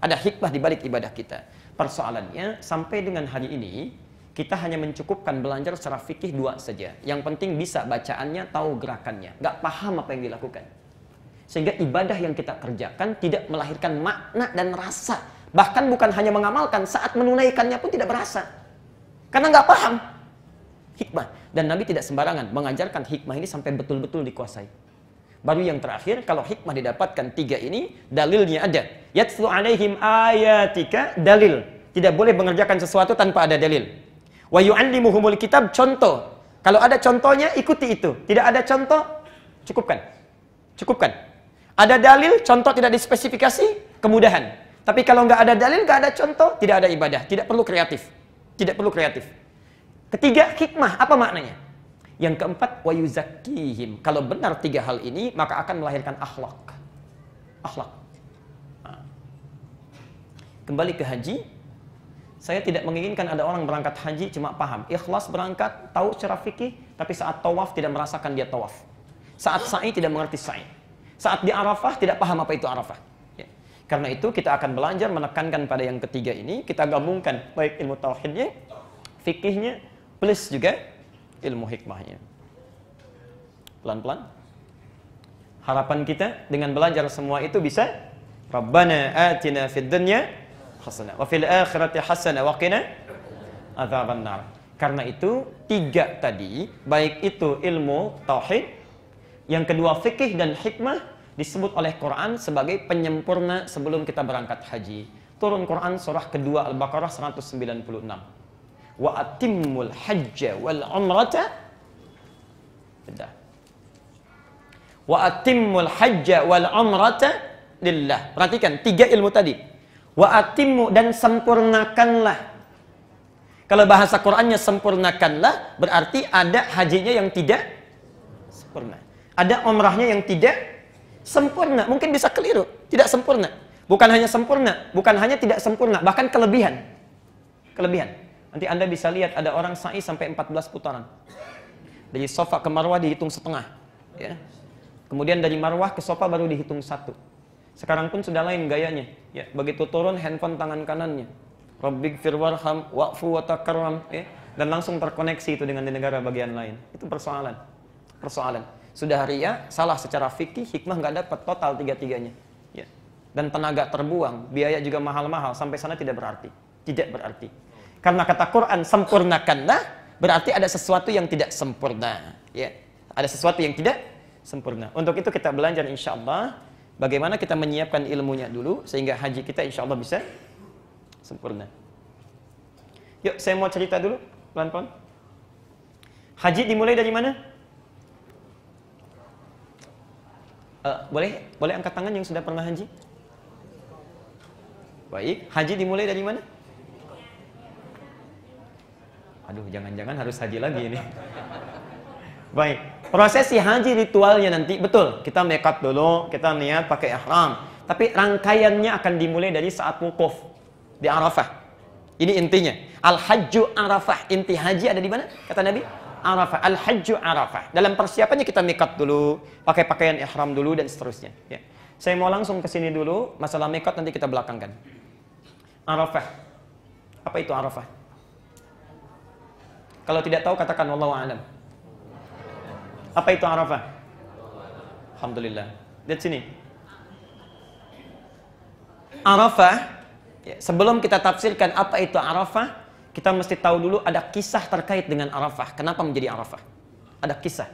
S1: Ada hikmah di balik ibadah kita. Persoalannya, sampai dengan hari ini, kita hanya mencukupkan belajar secara fikih 2 saja. Yang penting bisa bacaannya, tahu gerakannya. Gak paham apa yang dilakukan. Sehingga ibadah yang kita kerjakan tidak melahirkan makna dan rasa. Bahkan bukan hanya mengamalkan, saat menunaikannya pun tidak berasa. Karena nggak paham hikmah. Dan Nabi tidak sembarangan mengajarkan hikmah ini sampai betul-betul dikuasai. Baru yang terakhir, kalau hikmah didapatkan 3 ini, dalilnya ada. Yatslu alaihim ayatika, dalil. Tidak boleh mengerjakan sesuatu tanpa ada dalil. Wa yu'allimuhumul kitab, contoh. Kalau ada contohnya, ikuti itu. Tidak ada contoh, cukupkan. Cukupkan. Ada dalil, contoh tidak dispesifikasi, kemudahan. Tapi kalau nggak ada dalil, nggak ada contoh, tidak ada ibadah. Tidak perlu kreatif. Tidak perlu kreatif. Ketiga, hikmah. Apa maknanya? Yang keempat, wa yuzakkihim. Kalau benar 3 hal ini, maka akan melahirkan akhlak. Akhlak. Nah. Kembali ke haji, saya tidak menginginkan ada orang berangkat haji cuma paham. Ikhlas berangkat, tahu secara fikih, tapi saat tawaf tidak merasakan dia tawaf. Saat sa'i tidak mengerti sa'i. Saat di Arafah tidak paham apa itu Arafah. Karena itu kita akan belajar menekankan pada yang ketiga ini, kita gabungkan baik ilmu tauhidnya, fikihnya, plus juga ilmu hikmahnya. Pelan-pelan. Harapan kita dengan belajar semua itu bisa Rabbana atina fid dunya hasanah wa fil akhirati hasanah wa qina adzabannar. Karena itu 3 tadi, baik itu ilmu tauhid, yang kedua fikih dan hikmah, disebut oleh Quran sebagai penyempurna sebelum kita berangkat haji. Turun Quran surah kedua Al-Baqarah 196. Wa atimmul hajja wal umrata. Sudah. Wa atimmul hajja wal umrata lillah. Perhatikan 3 ilmu tadi. Wa atimmu, dan sempurnakanlah. Kalau bahasa Qurannya sempurnakanlah, berarti ada hajinya yang tidak sempurna. Ada umrahnya yang tidak sempurna, mungkin bisa keliru, tidak sempurna. Bukan hanya sempurna, bukan hanya tidak sempurna, bahkan kelebihan. Kelebihan. Nanti Anda bisa lihat ada orang sa'i sampai 14 putaran. Dari Safa ke Marwah dihitung setengah, ya. Kemudian dari Marwah ke Safa baru dihitung 1. Sekarang pun sudah lain gayanya, ya. Begitu turun handphone tangan kanannya. Rabbighfir warham wa'fu wa takarram, dan langsung terkoneksi itu dengan di negara bagian lain. Itu persoalan. Sudah ria, salah secara fikih, hikmah nggak dapat total tiga-tiganya. Ya. Dan tenaga terbuang, biaya juga mahal-mahal, sampai sana tidak berarti. Karena kata Quran sempurnakanlah, berarti ada sesuatu yang tidak sempurna. Ya. Ada sesuatu yang tidak sempurna. Untuk itu kita belajar insya Allah bagaimana kita menyiapkan ilmunya dulu sehingga haji kita insya Allah bisa sempurna. Yuk, saya mau cerita dulu pelan-pelan. Haji dimulai dari mana? Boleh angkat tangan yang sudah pernah haji? Baik, haji dimulai dari mana? Aduh, jangan-jangan harus haji lagi ini. Baik, prosesi haji ritualnya nanti, betul, kita mekat dulu, kita niat pakai ihram. Tapi rangkaiannya akan dimulai dari saat wukuf di Arafah. Ini intinya. Al-Hajju Arafah. Inti haji ada di mana? Kata Nabi, Arafah. Al-Hajju Arafah. Dalam persiapannya kita mekat dulu, pakai pakaian ihram dulu dan seterusnya. Ya. Saya mau langsung ke sini dulu, masalah mekat nanti kita belakangkan. Arafah. Apa itu Arafah? Kalau tidak tahu katakan wallahu a'lam. Apa itu Arafah? Alhamdulillah. Lihat sini. Arafah, ya, sebelum kita tafsirkan apa itu Arafah, kita mesti tahu dulu ada kisah terkait dengan Arafah. Kenapa menjadi Arafah? Ada kisah.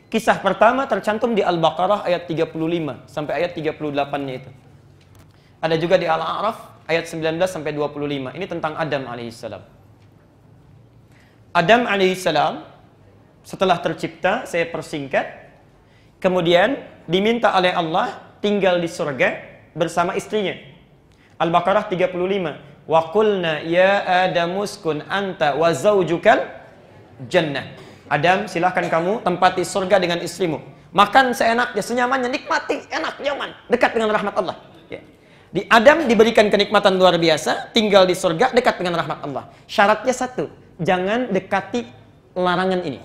S1: Kisah pertama tercantum di Al-Baqarah ayat 35 sampai ayat 38-nya itu. Ada juga di Al-A'raf ayat 19 sampai 25. Ini tentang Adam alaihissalam. Adam alaihissalam setelah tercipta, saya persingkat, kemudian diminta oleh Allah tinggal di surga bersama istrinya. Al-Baqarah 35. Wa qulna ya Adamu uskun anta wa zaujukal jannah. Adam, silahkan kamu tempati surga dengan istrimu. Makan seenaknya, senyamannya, nikmati, enak, nyaman, dekat dengan rahmat Allah. Ya. Di Adam diberikan kenikmatan luar biasa, tinggal di surga, dekat dengan rahmat Allah. Syaratnya satu, jangan dekati larangan ini.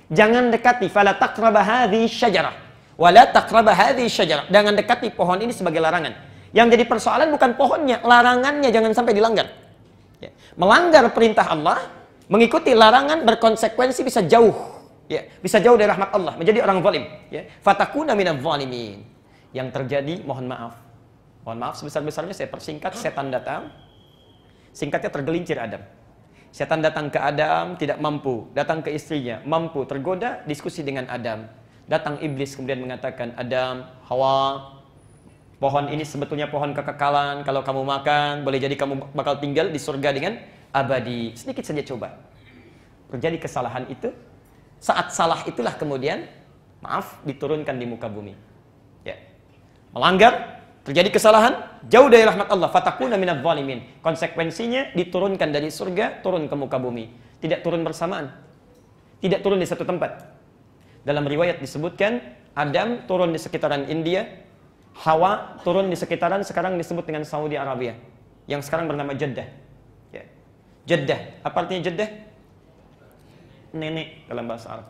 S1: Jangan dekati fala taqraba hadhihi syajarah wala taqraba hadhihi syajarah. Jangan dekati pohon ini sebagai larangan. Yang jadi persoalan bukan pohonnya, larangannya jangan sampai dilanggar. Ya. Melanggar perintah Allah, mengikuti larangan berkonsekuensi bisa jauh, ya, bisa jauh dari rahmat Allah, menjadi orang zalim. Ya. Fatakuna minadz zalimin. Yang terjadi, mohon maaf sebesar-besarnya saya persingkat, setan datang. Singkatnya tergelincir Adam. Setan datang ke Adam, tidak mampu. Datang ke istrinya, mampu. Tergoda, diskusi dengan Adam. Datang iblis kemudian mengatakan, Adam, Hawa, pohon ini sebetulnya pohon kekekalan. Kalau kamu makan, boleh jadi kamu bakal tinggal di surga dengan abadi. Sedikit saja coba. Terjadi kesalahan itu. Saat salah itulah kemudian, diturunkan di muka bumi. Ya. Melanggar, terjadi kesalahan, jauh dari rahmat Allah. Fatakuna minadz zalimin. Konsekuensinya diturunkan dari surga, turun ke muka bumi. Tidak turun bersamaan. Tidak turun di satu tempat. Dalam riwayat disebutkan, Adam turun di sekitaran India, Hawa turun di sekitaran sekarang disebut dengan Saudi Arabia, yang sekarang bernama Jeddah. Ya. Jeddah, apa artinya Jeddah? Nenek dalam bahasa Arab.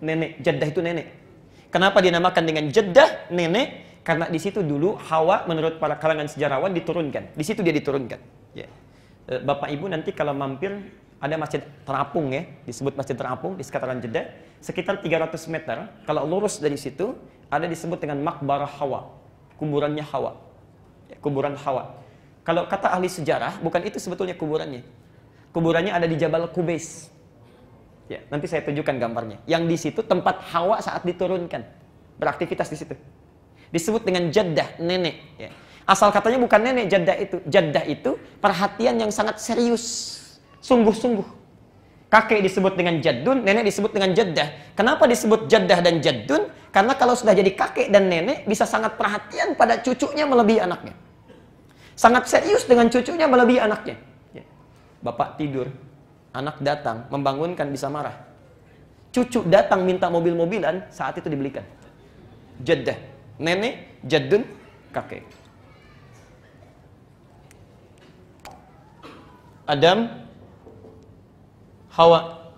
S1: Nenek, Jeddah itu nenek. Kenapa dinamakan dengan Jeddah, nenek? Karena di situ dulu Hawa menurut para kalangan sejarawan diturunkan. Di situ dia diturunkan. Ya. Bapak Ibu nanti kalau mampir ada masjid terapung, ya, disebut masjid terapung di sekitaran Jeddah, sekitar 300 meter. Kalau lurus dari situ ada disebut dengan Maqbarah Hawa. Kuburannya Hawa, ya, kuburan Hawa. Kalau kata ahli sejarah, bukan itu sebetulnya kuburannya. Kuburannya ada di Jabal Qubais. Ya, nanti saya tunjukkan gambarnya. Yang di situ tempat Hawa saat diturunkan, beraktivitas di situ. Disebut dengan Jaddah, nenek. Ya. Asal katanya bukan nenek Jaddah itu. Jaddah itu perhatian yang sangat serius, sungguh-sungguh. Kakek disebut dengan Jaddun, nenek disebut dengan Jaddah. Kenapa disebut Jaddah dan Jaddun? Karena kalau sudah jadi kakek dan nenek, bisa sangat perhatian pada cucunya melebihi anaknya. Sangat serius dengan cucunya melebihi anaknya. Ya. Bapak tidur, anak datang, membangunkan bisa marah. Cucu datang minta mobil-mobilan, saat itu dibelikan. Jaddah, nenek, Jaddun, kakek. Adam, Hawa.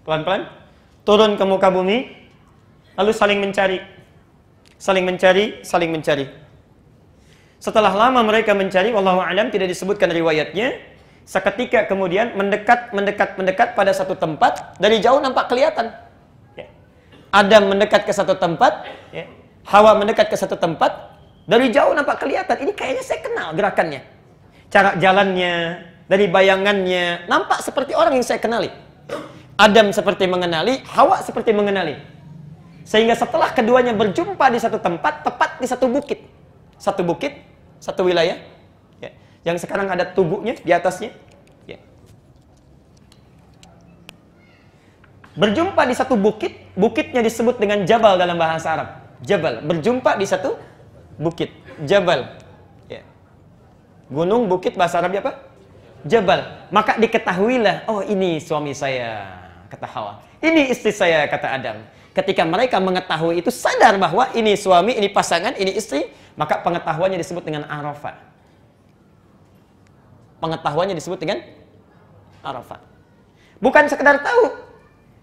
S1: Pelan-pelan turun ke muka bumi, lalu saling mencari. Saling mencari, saling mencari. Setelah lama mereka mencari, wallahu a'lam, tidak disebutkan riwayatnya. Seketika kemudian mendekat pada satu tempat, dari jauh nampak kelihatan. Ya. Adam mendekat ke satu tempat, ya. Hawa mendekat ke satu tempat, dari jauh nampak kelihatan. Ini kayaknya saya kenal gerakannya. Cara jalannya, dari bayangannya, nampak seperti orang yang saya kenali. Adam seperti mengenali, Hawa seperti mengenali. Sehingga setelah keduanya berjumpa di satu tempat, tepat di satu bukit. Satu bukit, satu wilayah. Ya. Yang sekarang ada tubuhnya di atasnya. Ya. Berjumpa di satu bukit, bukitnya disebut dengan Jabal dalam bahasa Arab. Jabal, berjumpa di satu bukit. Jabal. Ya. Gunung, bukit, bahasa Arabnya apa? Jabal. Maka diketahuilah, oh ini suami saya, kata Hawa. Ini istri saya, kata Adam. Ketika mereka mengetahui itu, sadar bahwa ini suami, ini pasangan, ini istri, maka pengetahuannya disebut dengan Arafah. Pengetahuannya disebut dengan Arafah. Bukan sekedar tahu,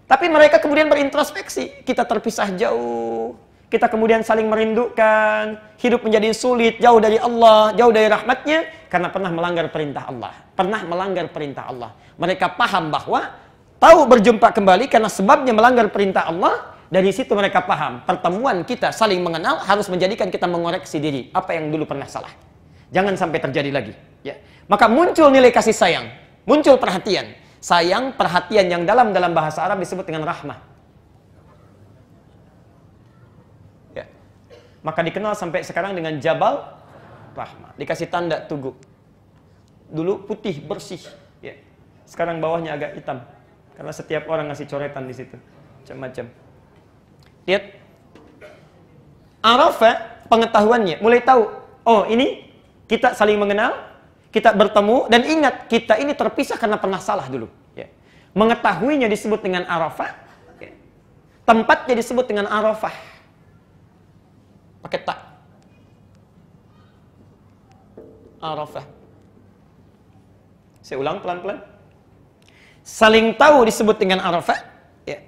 S1: tapi mereka kemudian berintrospeksi. Kita terpisah jauh, kita kemudian saling merindukan, hidup menjadi sulit, jauh dari Allah, jauh dari rahmatnya, karena pernah melanggar perintah Allah. Pernah melanggar perintah Allah. Mereka paham bahwa tahu berjumpa kembali karena sebabnya melanggar perintah Allah. Dari situ mereka paham, pertemuan kita saling mengenal harus menjadikan kita mengoreksi diri. Apa yang dulu pernah salah. Jangan sampai terjadi lagi. Ya. Maka muncul nilai kasih sayang, muncul perhatian. Sayang, perhatian yang dalam bahasa Arab disebut dengan rahmah. Ya. Maka dikenal sampai sekarang dengan Jabal Rahmah. Dikasih tanda tugu. Dulu putih, bersih. Ya. Sekarang bawahnya agak hitam. Karena setiap orang ngasih coretan di situ. Macam-macam. Lihat. Arafah, pengetahuannya. Mulai tahu. Oh, ini kita saling mengenal. Kita bertemu. Dan ingat, kita ini terpisah karena pernah salah dulu. Ya. Mengetahuinya disebut dengan Arafah. Ya. Tempatnya disebut dengan Arafah. Pakai tak. Arafah. Saya ulang pelan-pelan. Saling tahu disebut dengan Arafah. Ya.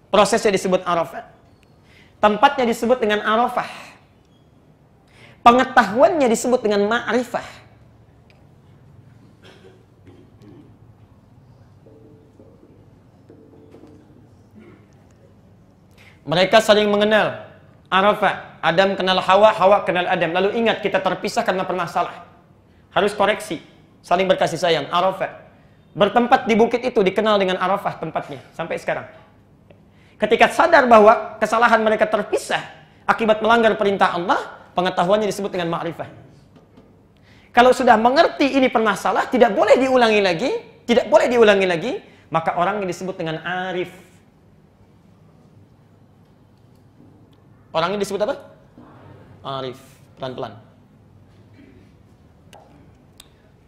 S1: Prosesnya disebut Arafah. Tempatnya disebut dengan Arafah. Pengetahuannya disebut dengan Ma'rifah. Mereka saling mengenal. Arafah. Adam kenal Hawa, Hawa kenal Adam. Lalu ingat, kita terpisah karena pernah salah. Harus koreksi. Saling berkasih sayang. Arafah. Bertempat di bukit itu dikenal dengan Arafah tempatnya. Sampai sekarang. Ketika sadar bahwa kesalahan mereka terpisah akibat melanggar perintah Allah, pengetahuannya disebut dengan ma'rifah. Kalau sudah mengerti ini pernah salah, tidak boleh diulangi lagi, maka orang yang disebut dengan arif. Orang ini disebut apa? Arif. Pelan-pelan.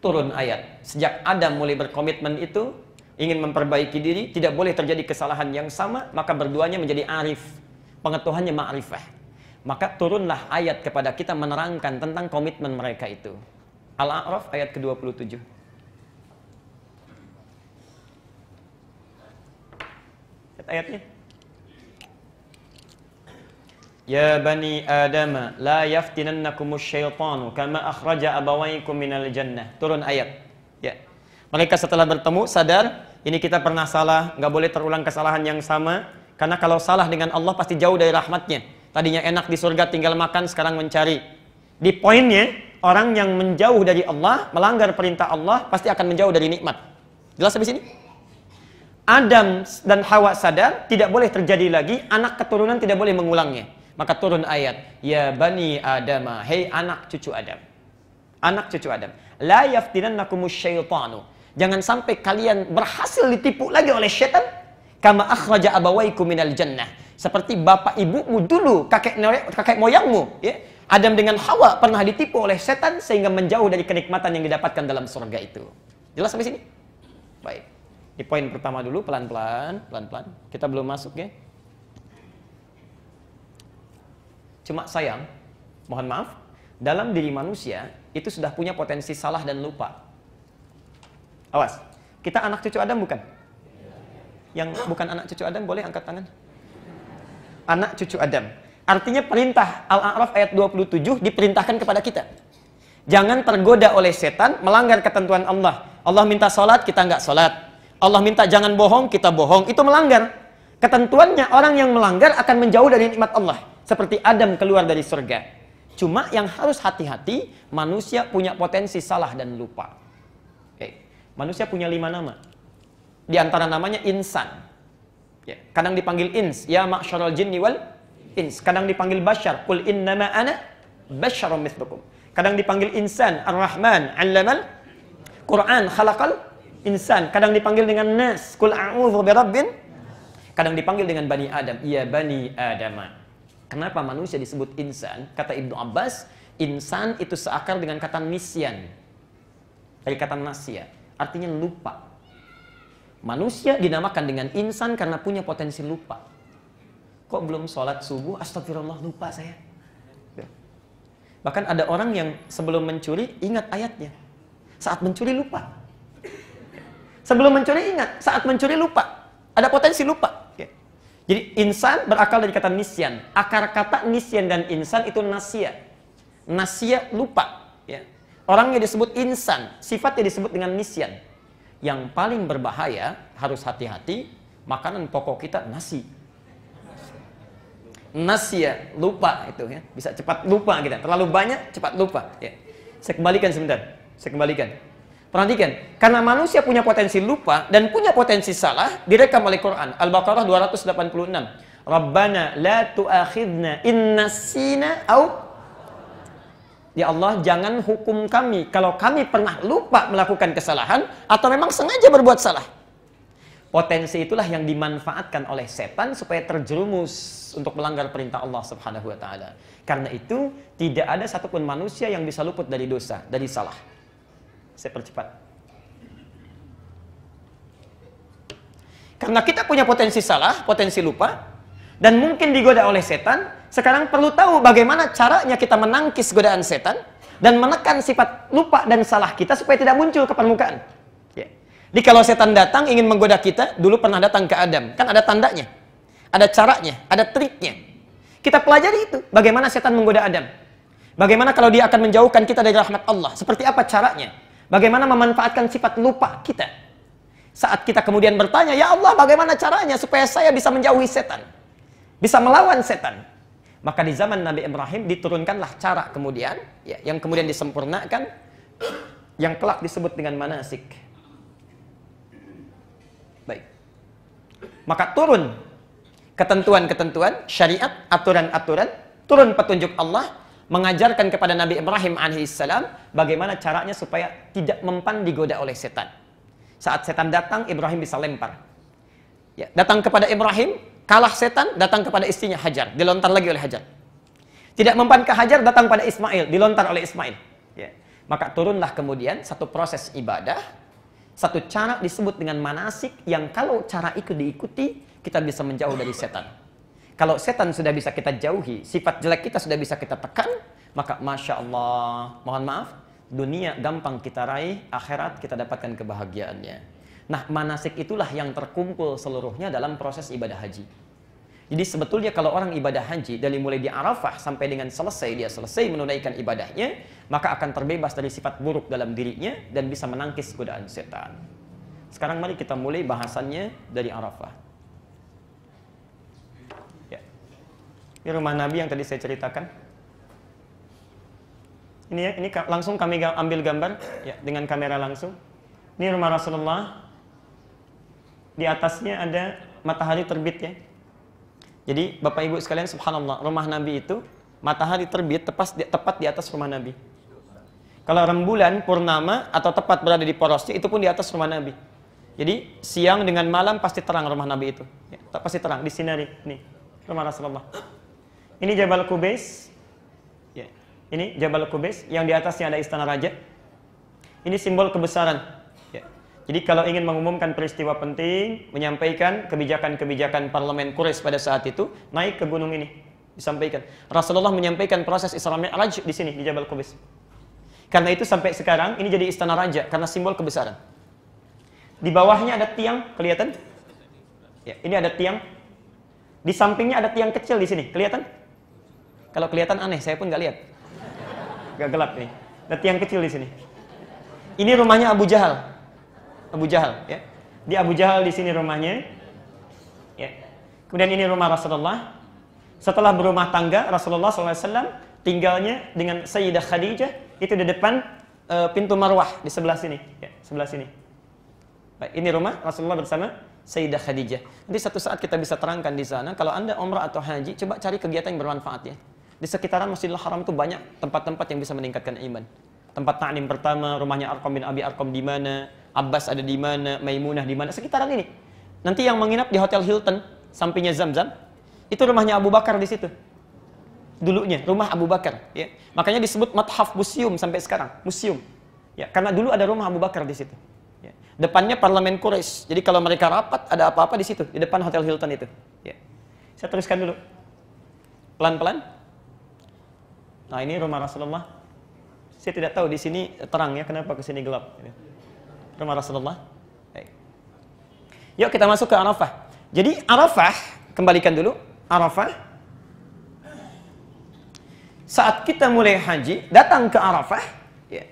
S1: Turun ayat. Sejak Adam mulai berkomitmen itu, ingin memperbaiki diri, tidak boleh terjadi kesalahan yang sama, maka berduanya menjadi arif. Pengetahuannya ma'rifah. Maka turunlah ayat kepada kita menerangkan tentang komitmen mereka itu. Al-A'raf ayat ke-27. Lihat ayatnya. Ya bani Adam, la yaftinannakumus syaitanu kama akhraja abawaykum minal jannah. Turun ayat. Ya. Mereka setelah bertemu sadar, ini kita pernah salah, nggak boleh terulang kesalahan yang sama, karena kalau salah dengan Allah pasti jauh dari rahmatnya. Tadinya enak di surga tinggal makan, sekarang mencari. Di poinnya, orang yang menjauh dari Allah, melanggar perintah Allah, pasti akan menjauh dari nikmat. Jelas habis ini? Adam dan Hawa sadar, tidak boleh terjadi lagi, anak keturunan tidak boleh mengulangnya. Maka turun ayat, ya bani Adam, hei anak cucu Adam. Anak cucu Adam. La yaftinannakumus syaitanu. Jangan sampai kalian berhasil ditipu lagi oleh syaitan. Kama akhraja abawaikum minal jannah. Seperti bapak ibumu dulu, kakek moyangmu. Ya. Adam dengan Hawa pernah ditipu oleh setan sehingga menjauh dari kenikmatan yang didapatkan dalam surga itu. Jelas sampai sini? Baik. Di poin pertama dulu, pelan-pelan. Kita belum masuk ya. Cuma sayang, mohon maaf, dalam diri manusia itu sudah punya potensi salah dan lupa. Awas, kita anak cucu Adam bukan? Yang bukan anak cucu Adam boleh angkat tangan. Anak cucu Adam. Artinya perintah Al-A'raf ayat 27 diperintahkan kepada kita. Jangan tergoda oleh setan melanggar ketentuan Allah. Allah minta sholat, kita nggak sholat. Allah minta jangan bohong, kita bohong. Itu melanggar. Ketentuannya orang yang melanggar akan menjauh dari nikmat Allah. Seperti Adam keluar dari surga. Cuma yang harus hati-hati, manusia punya potensi salah dan lupa. Manusia punya 5 nama. Di antara namanya insan. Kadang dipanggil ins, ya ma'syaral jinni wal ins. Kadang dipanggil bashar, qul innama ana basyarum mithlukum. Kadang dipanggil insan, ar-Rahman, 'allamal Quran, khalaqal insan. Kadang dipanggil dengan nas, qul a'udzu birabbin. Kadang dipanggil dengan bani Adam, ya bani Adama. Kenapa manusia disebut insan? Kata Ibnu Abbas, insan itu seakar dengan kata nisyan. Dari kata nasya. Artinya lupa. Manusia dinamakan dengan insan karena punya potensi lupa. Kok belum sholat subuh? Astagfirullah, lupa saya. Bahkan ada orang yang sebelum mencuri ingat ayatnya. Saat mencuri lupa. Sebelum mencuri ingat, saat mencuri lupa. Ada potensi lupa. Jadi insan berakal dari kata nisyan. Akar kata nisyan dan insan itu nasya. Nasya lupa. Orangnya disebut insan, sifatnya disebut dengan nisyan. Yang paling berbahaya, harus hati-hati, makanan pokok kita nasi. Nasya, lupa itu ya. Bisa cepat lupa kita. Terlalu banyak, cepat lupa. Saya kembalikan sebentar. Saya kembalikan. Perhatikan, karena manusia punya potensi lupa dan punya potensi salah, direkam oleh Quran. Al-Baqarah 286. Rabbana la tu'akhidna in nasina au. Ya Allah, jangan hukum kami kalau kami pernah lupa melakukan kesalahan atau memang sengaja berbuat salah. Potensi itulah yang dimanfaatkan oleh setan supaya terjerumus untuk melanggar perintah Allah Subhanahu wa taala. Karena itu, tidak ada satupun manusia yang bisa luput dari dosa, dari salah. Saya percepat. Karena kita punya potensi salah, potensi lupa, dan mungkin digoda oleh setan. Sekarang perlu tahu bagaimana caranya kita menangkis godaan setan dan menekan sifat lupa dan salah kita supaya tidak muncul ke permukaan. Jadi kalau setan datang ingin menggoda kita, dulu pernah datang ke Adam, kan ada tandanya, ada caranya, ada triknya. Kita pelajari itu, bagaimana setan menggoda Adam. Bagaimana kalau dia akan menjauhkan kita dari rahmat Allah, seperti apa caranya. Bagaimana memanfaatkan sifat lupa kita. Saat kita kemudian bertanya, ya Allah bagaimana caranya supaya saya bisa menjauhi setan, bisa melawan setan. Maka di zaman Nabi Ibrahim diturunkanlah cara kemudian, yang kemudian disempurnakan, yang kelak disebut dengan manasik. Baik. Maka turun ketentuan-ketentuan, syariat, aturan-aturan, turun petunjuk Allah, mengajarkan kepada Nabi Ibrahim alaihissalam bagaimana caranya supaya tidak mempan digoda oleh setan. Saat setan datang, Ibrahim bisa lempar. Datang kepada Ibrahim, kalah setan, datang kepada istrinya Hajar, dilontar lagi oleh Hajar. Tidak mempan ke Hajar, datang pada Ismail, dilontar oleh Ismail. Maka turunlah kemudian satu proses ibadah, satu cara disebut dengan manasik, yang kalau cara itu diikuti, kita bisa menjauh dari setan. Kalau setan sudah bisa kita jauhi, sifat jelek kita sudah bisa kita tekan, maka Masya Allah, mohon maaf, dunia gampang kita raih, akhirat kita dapatkan kebahagiaannya. Nah, manasik itulah yang terkumpul seluruhnya dalam proses ibadah haji. Jadi sebetulnya kalau orang ibadah haji dari mulai di Arafah sampai dengan selesai, dia selesai menunaikan ibadahnya, maka akan terbebas dari sifat buruk dalam dirinya dan bisa menangkis godaan setan. Sekarang mari kita mulai bahasannya dari Arafah. Ini rumah Nabi yang tadi saya ceritakan. Ini langsung kami ambil gambar dengan kamera langsung. Ini rumah Rasulullah. Di atasnya ada matahari terbit ya. Jadi Bapak Ibu sekalian, subhanallah, rumah Nabi itu matahari terbit tepat di atas rumah Nabi. Kalau rembulan, purnama atau tepat berada di porosnya, itu pun di atas rumah Nabi. Jadi siang dengan malam pasti terang rumah Nabi itu. Pasti terang, disinari. Nih, rumah Rasulullah. Ini Jabal Qubais. Ini Jabal Qubais yang di atasnya ada istana raja. Ini simbol kebesaran. Jadi kalau ingin mengumumkan peristiwa penting, menyampaikan kebijakan-kebijakan parlemen Quraisy pada saat itu, naik ke gunung ini, disampaikan. Rasulullah menyampaikan proses Isra Mi'raj di sini, di Jabal Qubais. Karena itu sampai sekarang ini jadi istana raja, karena simbol kebesaran. Di bawahnya ada tiang, kelihatan? Ini ada tiang. Di sampingnya ada tiang kecil di sini, kelihatan? Kalau kelihatan aneh, saya pun nggak lihat. Agak gelap nih. Berarti yang kecil di sini. Ini rumahnya Abu Jahal. Abu Jahal, ya. Di Abu Jahal di sini rumahnya. Ya. Kemudian ini rumah Rasulullah. Setelah berumah tangga, Rasulullah SAW tinggalnya dengan Sayyidah Khadijah itu di depan pintu Marwah di sebelah sini, ya, sebelah sini. Baik, ini rumah Rasulullah bersama Sayyidah Khadijah. Nanti satu saat kita bisa terangkan di sana. Kalau Anda umrah atau haji, coba cari kegiatan yang bermanfaat ya. Di sekitaran Masjidil Haram itu banyak tempat-tempat yang bisa meningkatkan iman. Tempat ta'lim pertama, rumahnya Arqam bin Abi Arqam di mana, Abbas ada di mana, Maimunah di mana, sekitaran ini. Nanti yang menginap di Hotel Hilton, sampingnya Zamzam, itu rumahnya Abu Bakar di situ. Dulunya rumah Abu Bakar, ya. Makanya disebut Mathaf Museum sampai sekarang, museum. Ya, karena dulu ada rumah Abu Bakar di situ. Ya. Depannya parlemen Quraisy. Jadi kalau mereka rapat ada apa-apa di situ, di depan Hotel Hilton itu. Ya. Saya teruskan dulu. Pelan-pelan. Nah, ini rumah Rasulullah. Saya tidak tahu di sini terang ya, kenapa ke sini gelap. Ya. Rumah Rasulullah. Baik. Yuk kita masuk ke Arafah. Jadi Arafah, kembalikan dulu. Arafah. Saat kita mulai haji, datang ke Arafah, ya.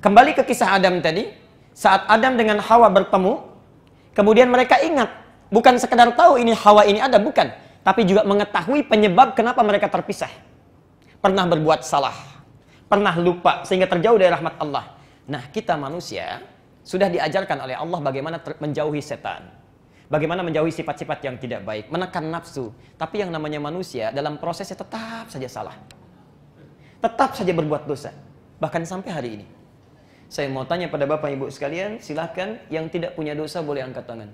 S1: Kembali ke kisah Adam tadi, saat Adam dengan Hawa bertemu, kemudian mereka ingat, bukan sekedar tahu ini Hawa ini ada, bukan, tapi juga mengetahui penyebab kenapa mereka terpisah. Pernah berbuat salah, pernah lupa, sehingga terjauh dari rahmat Allah. Nah, kita manusia, sudah diajarkan oleh Allah bagaimana menjauhi setan. Bagaimana menjauhi sifat-sifat yang tidak baik, menekan nafsu. Tapi yang namanya manusia, dalam prosesnya tetap saja salah. Tetap saja berbuat dosa. Bahkan sampai hari ini. Saya mau tanya pada Bapak Ibu sekalian, silahkan yang tidak punya dosa boleh angkat tangan.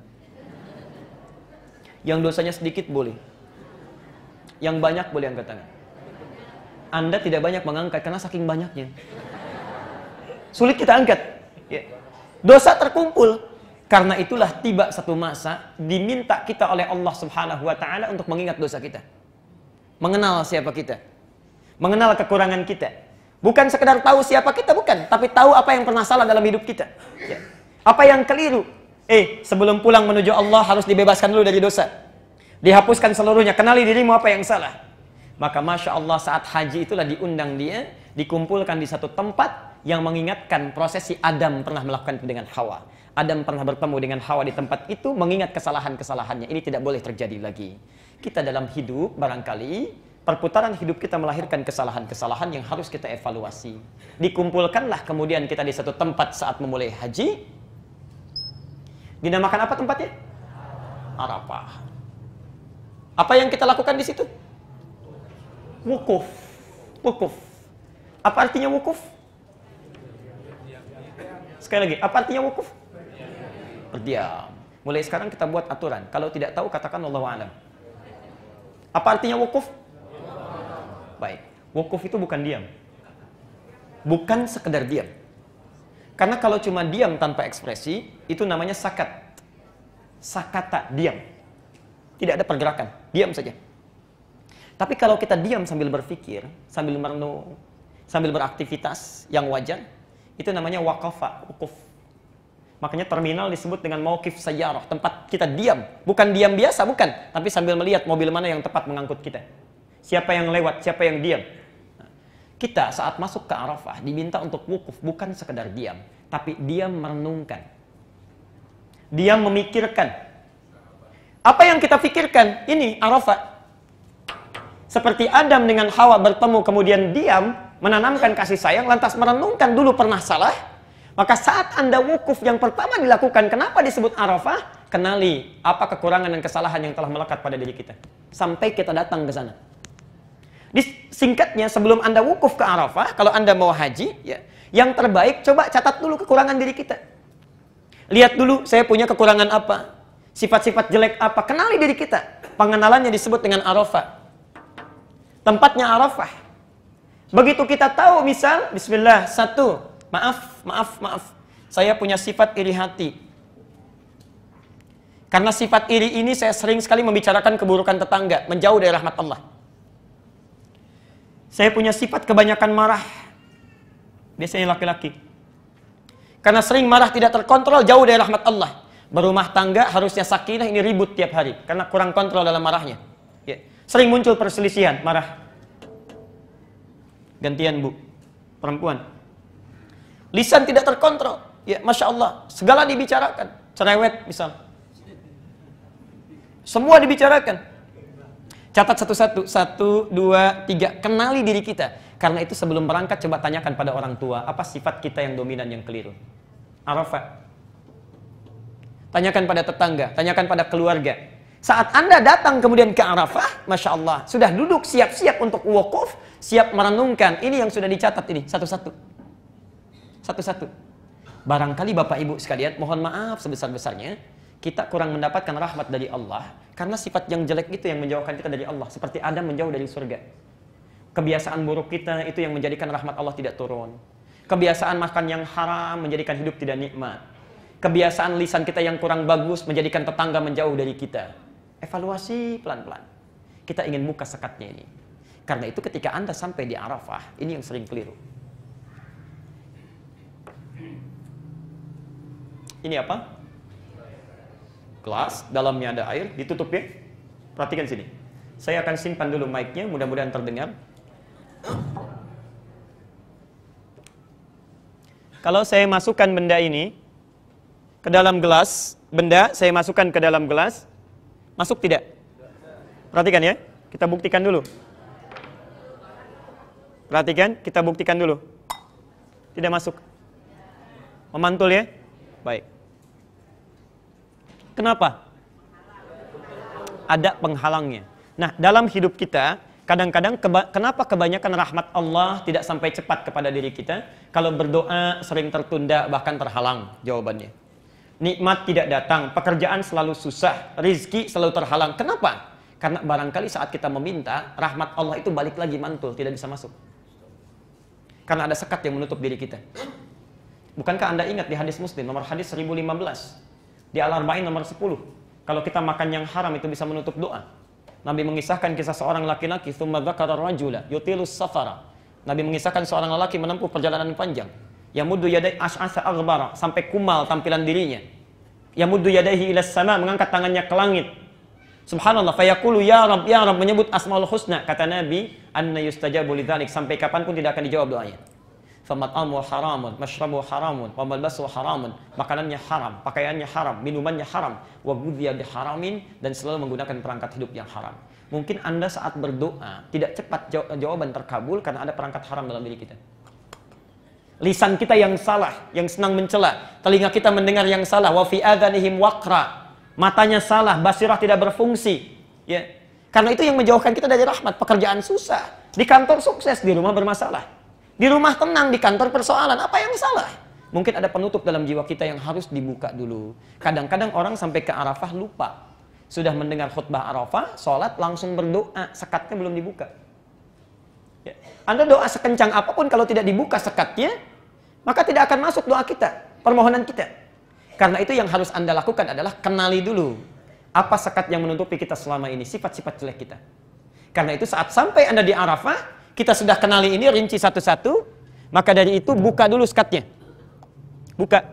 S1: Yang dosanya sedikit boleh. Yang banyak boleh angkat tangan. Anda tidak banyak mengangkat karena saking banyaknya. Sulit kita angkat. Ya. Dosa terkumpul. Karena itulah tiba satu masa diminta kita oleh Allah Subhanahu wa taala untuk mengingat dosa kita. Mengenal siapa kita. Mengenal kekurangan kita. Bukan sekedar tahu siapa kita, bukan. Tapi tahu apa yang pernah salah dalam hidup kita. Ya. Apa yang keliru. Sebelum pulang menuju Allah harus dibebaskan dulu dari dosa. Dihapuskan seluruhnya. Kenali dirimu apa yang salah. Maka Masya Allah saat haji itulah diundang dia. Dikumpulkan di satu tempat yang mengingatkan prosesi Adam pernah melakukan dengan Hawa. Adam pernah bertemu dengan Hawa di tempat itu. Mengingat kesalahan-kesalahannya. Ini tidak boleh terjadi lagi. Kita dalam hidup barangkali perputaran hidup kita melahirkan kesalahan-kesalahan yang harus kita evaluasi. Dikumpulkanlah kemudian kita di satu tempat saat memulai haji. Dinamakan apa tempatnya? Arafah. Apa yang kita lakukan di situ? Wukuf. Wukuf. Apa artinya wukuf? Sekali lagi, apa artinya wukuf? Berdiam. Mulai sekarang kita buat aturan. Kalau tidak tahu katakan Allahu a'lam. Apa artinya wukuf? Baik, wukuf itu bukan diam. Bukan sekedar diam. Karena kalau cuma diam tanpa ekspresi, itu namanya sakat. Sakata, diam. Tidak ada pergerakan, diam saja. Tapi kalau kita diam sambil berpikir, sambil merenung, sambil beraktivitas yang wajar, itu namanya waqafa, wukuf. Makanya terminal disebut dengan mauqif sayyarah, tempat kita diam. Bukan diam biasa, bukan. Tapi sambil melihat mobil mana yang tepat mengangkut kita. Siapa yang lewat, siapa yang diam. Kita saat masuk ke Arafah diminta untuk wukuf, bukan sekedar diam, tapi diam merenungkan. Diam memikirkan. Apa yang kita pikirkan? Ini Arafah. Seperti Adam dengan Hawa bertemu kemudian diam, menanamkan kasih sayang, lantas merenungkan dulu pernah salah. Maka saat Anda wukuf yang pertama dilakukan, kenapa disebut Arafah? Kenali apa kekurangan dan kesalahan yang telah melekat pada diri kita. Sampai kita datang ke sana. Singkatnya, sebelum Anda wukuf ke Arafah, kalau Anda mau haji, ya, yang terbaik coba catat dulu kekurangan diri kita. Lihat dulu, saya punya kekurangan apa, sifat-sifat jelek apa, kenali diri kita. Pengenalannya disebut dengan Arafah. Tempatnya Arafah. Begitu kita tahu, misal, bismillah, satu, maaf, saya punya sifat iri hati. Karena sifat iri ini saya sering sekali membicarakan keburukan tetangga, menjauh dari rahmat Allah. Saya punya sifat kebanyakan marah. Biasanya laki-laki. Karena sering marah tidak terkontrol, jauh dari rahmat Allah. Berumah tangga harusnya sakinah, ini ribut tiap hari. Karena kurang kontrol dalam marahnya. Ya. Sering muncul perselisihan, marah. Gantian bu, perempuan. Lisan tidak terkontrol. Ya, Masya Allah. Segala dibicarakan. Cerewet misal. Semua dibicarakan. Catat satu-satu. 1, 2, 3. Kenali diri kita. Karena itu sebelum berangkat coba tanyakan pada orang tua. Apa sifat kita yang dominan, yang keliru? Arafah. Tanyakan pada tetangga. Tanyakan pada keluarga. Saat Anda datang kemudian ke Arafah, Masya Allah. Sudah duduk siap-siap untuk wukuf. Siap merenungkan. Ini yang sudah dicatat ini. Satu-satu. Satu-satu. Barangkali Bapak Ibu sekalian, mohon maaf sebesar-besarnya, kita kurang mendapatkan rahmat dari Allah karena sifat yang jelek itu yang menjauhkan kita dari Allah, seperti Adam menjauh dari surga. Kebiasaan buruk kita itu yang menjadikan rahmat Allah tidak turun. Kebiasaan makan yang haram menjadikan hidup tidak nikmat. Kebiasaan lisan kita yang kurang bagus menjadikan tetangga menjauh dari kita. Evaluasi pelan-pelan. Kita ingin buka sekatnya ini. Karena itu ketika Anda sampai di Arafah, ini yang sering keliru. Ini apa? Gelas, dalamnya ada air, ditutup ya. Perhatikan sini. Saya akan simpan dulu mic-nya, mudah-mudahan terdengar. Kalau saya masukkan benda ini ke dalam gelas, benda saya masukkan ke dalam gelas, masuk tidak? Perhatikan ya, kita buktikan dulu. Perhatikan, kita buktikan dulu. Tidak masuk. Memantul ya? Baik. Kenapa? Ada penghalangnya. Nah, dalam hidup kita, kadang-kadang kenapa kebanyakan rahmat Allah tidak sampai cepat kepada diri kita? Kalau berdoa sering tertunda, bahkan terhalang jawabannya. Nikmat tidak datang, pekerjaan selalu susah, rizki selalu terhalang. Kenapa? Karena barangkali saat kita meminta, rahmat Allah itu balik lagi mantul, tidak bisa masuk. Karena ada sekat yang menutup diri kita. Bukankah Anda ingat di hadis Muslim, nomor hadis 1015, di Al-Arba'in nomor 10, kalau kita makan yang haram itu bisa menutup doa. Nabi mengisahkan kisah seorang laki-laki, thumma dzakara rajula yutilus safara. Nabi mengisahkan seorang lelaki menempuh perjalanan panjang. Yamuddu yadai ash'asa aghbara, sampai kumal tampilan dirinya. Yamuddu yadaihi ilas sama, mengangkat tangannya ke langit. Subhanallah, fayaqulu ya Rabb, menyebut asmaul husna. Kata Nabi, anna yustajabu lidzalik, sampai kapanpun tidak akan dijawab doanya. Famat'amu haramun, mashrabu haramun, wa malbasu haramun, makanannya haram, pakaiannya haram, minumannya haram, wa ghudhiya biharamin, dan selalu menggunakan perangkat hidup yang haram. Mungkin Anda saat berdoa tidak cepat jawaban terkabul karena ada perangkat haram dalam diri kita. Lisan kita yang salah, yang senang mencela, telinga kita mendengar yang salah, wa fi adhanihim waqra, matanya salah, basirah tidak berfungsi, ya. Karena itu yang menjauhkan kita dari rahmat. Pekerjaan susah, di kantor sukses, di rumah bermasalah. Di rumah tenang, di kantor persoalan. Apa yang salah? Mungkin ada penutup dalam jiwa kita yang harus dibuka dulu. Kadang-kadang orang sampai ke Arafah lupa. Sudah mendengar khutbah Arafah, sholat, langsung berdoa. Sekatnya belum dibuka. Ya. Anda doa sekencang apapun, kalau tidak dibuka sekatnya, maka tidak akan masuk doa kita, permohonan kita. Karena itu yang harus Anda lakukan adalah kenali dulu. Apa sekat yang menutupi kita selama ini, sifat-sifat jelek kita. Karena itu saat sampai Anda di Arafah, kita sudah kenali ini, rinci satu-satu, maka dari itu buka dulu sekatnya. Buka.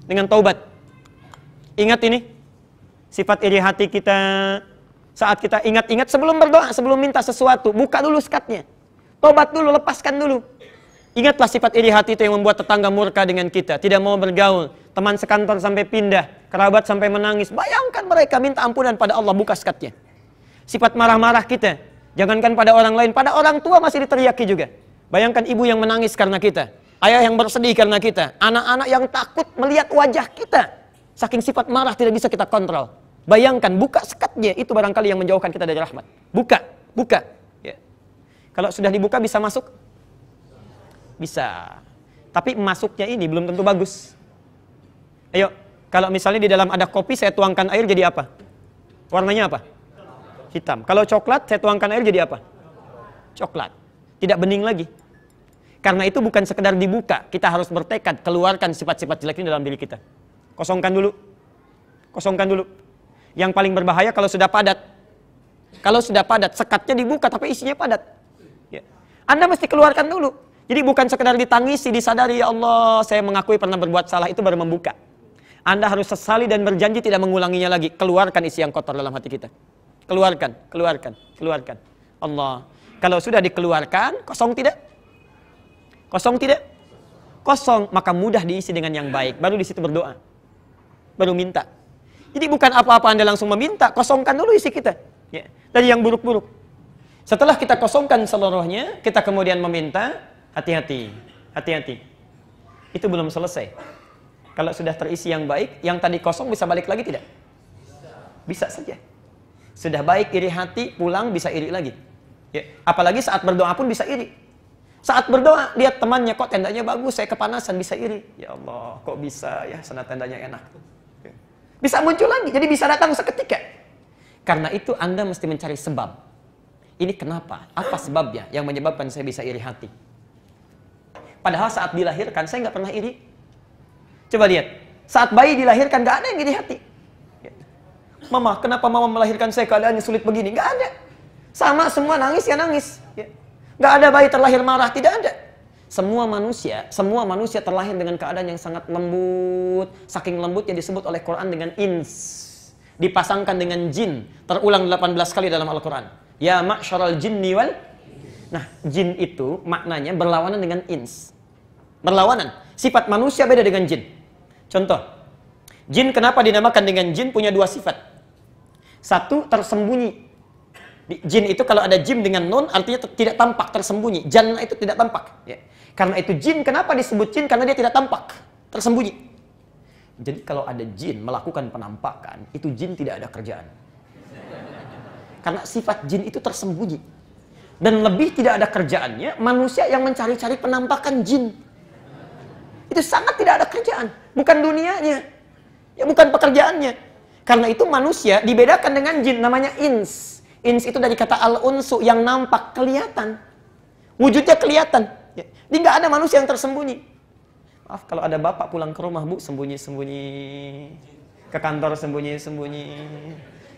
S1: Dengan taubat. Ingat ini, sifat iri hati kita, saat kita ingat-ingat sebelum berdoa, sebelum minta sesuatu, buka dulu sekatnya. Taubat dulu, lepaskan dulu. Ingatlah sifat iri hati itu yang membuat tetangga murka dengan kita, tidak mau bergaul, teman sekantor sampai pindah, kerabat sampai menangis. Bayangkan mereka minta ampunan pada Allah, buka sekatnya. Sifat marah-marah kita, jangankan pada orang lain, pada orang tua masih diteriaki juga. Bayangkan ibu yang menangis karena kita, ayah yang bersedih karena kita, anak-anak yang takut melihat wajah kita. Saking sifat marah tidak bisa kita kontrol. Bayangkan, buka sekatnya, itu barangkali yang menjauhkan kita dari rahmat. Buka, buka. Ya. Kalau sudah dibuka bisa masuk? Bisa. Tapi masuknya ini belum tentu bagus. Ayo, kalau misalnya di dalam ada kopi, saya tuangkan air jadi apa? Warnanya apa? Hitam. Kalau coklat, saya tuangkan air jadi apa? Coklat. Tidak bening lagi. Karena itu bukan sekedar dibuka. Kita harus bertekad, keluarkan sifat-sifat jelek ini dalam diri kita. Kosongkan dulu. Kosongkan dulu. Yang paling berbahaya kalau sudah padat. Kalau sudah padat, sekatnya dibuka tapi isinya padat. Ya. Anda mesti keluarkan dulu. Jadi bukan sekedar ditangisi, disadari, ya Allah, saya mengakui pernah berbuat salah, itu baru membuka. Anda harus sesali dan berjanji tidak mengulanginya lagi. Keluarkan isi yang kotor dalam hati kita. Keluarkan, keluarkan, keluarkan. Allah. Kalau sudah dikeluarkan, kosong tidak? Kosong tidak? kosong, maka mudah diisi dengan yang baik. Baru di situ berdoa. Baru minta. Jadi bukan apa-apa Anda langsung meminta, kosongkan dulu isi kita. Ya, dari yang buruk-buruk. Setelah kita kosongkan seluruhnya, kita kemudian meminta, hati-hati. Hati-hati. Itu belum selesai. Kalau sudah terisi yang baik, yang tadi kosong bisa balik lagi tidak? Bisa saja. Sudah baik iri hati, pulang bisa iri lagi. Ya, apalagi saat berdoa pun bisa iri. Saat berdoa, lihat temannya, kok tendanya bagus, saya kepanasan, bisa iri. Ya Allah, kok bisa ya, sana tendanya enak. Ya. Bisa muncul lagi, jadi bisa datang seketika. Karena itu Anda mesti mencari sebab. Ini kenapa? Apa sebabnya yang menyebabkan saya bisa iri hati? Padahal saat dilahirkan, saya nggak pernah iri. Coba lihat, saat bayi dilahirkan, nggak ada yang iri hati. Ya. Mama, kenapa mama melahirkan saya keadaannya sulit begini? Nggak ada. Sama, semua nangis ya nangis. Ya. Nggak ada bayi terlahir marah, tidak ada. Semua manusia terlahir dengan keadaan yang sangat lembut. Saking lembutnya disebut oleh Quran dengan ins. Dipasangkan dengan jin. Terulang 18 kali dalam Al-Quran. Ya ma'syaral jinni wal. Nah, jin itu maknanya berlawanan dengan ins. Berlawanan. Sifat manusia beda dengan jin. Contoh. Jin kenapa dinamakan dengan jin? Punya dua sifat. Satu, tersembunyi. Jin itu kalau ada jim dengan nun artinya tidak tampak, tersembunyi. Jannah itu tidak tampak. Ya. Karena itu jin kenapa disebut jin? Karena dia tidak tampak, tersembunyi. Jadi kalau ada jin melakukan penampakan, itu jin tidak ada kerjaan. Karena sifat jin itu tersembunyi. Dan lebih tidak ada kerjaannya manusia yang mencari-cari penampakan jin. Itu sangat tidak ada kerjaan. Bukan dunianya. Ya, bukan pekerjaannya. Karena itu manusia dibedakan dengan jin, namanya ins. Ins itu dari kata al-unsu, yang nampak, kelihatan. Wujudnya kelihatan. Ya. Jadi nggak ada manusia yang tersembunyi. Maaf, kalau ada bapak pulang ke rumah, Bu, sembunyi-sembunyi. Ke kantor sembunyi-sembunyi.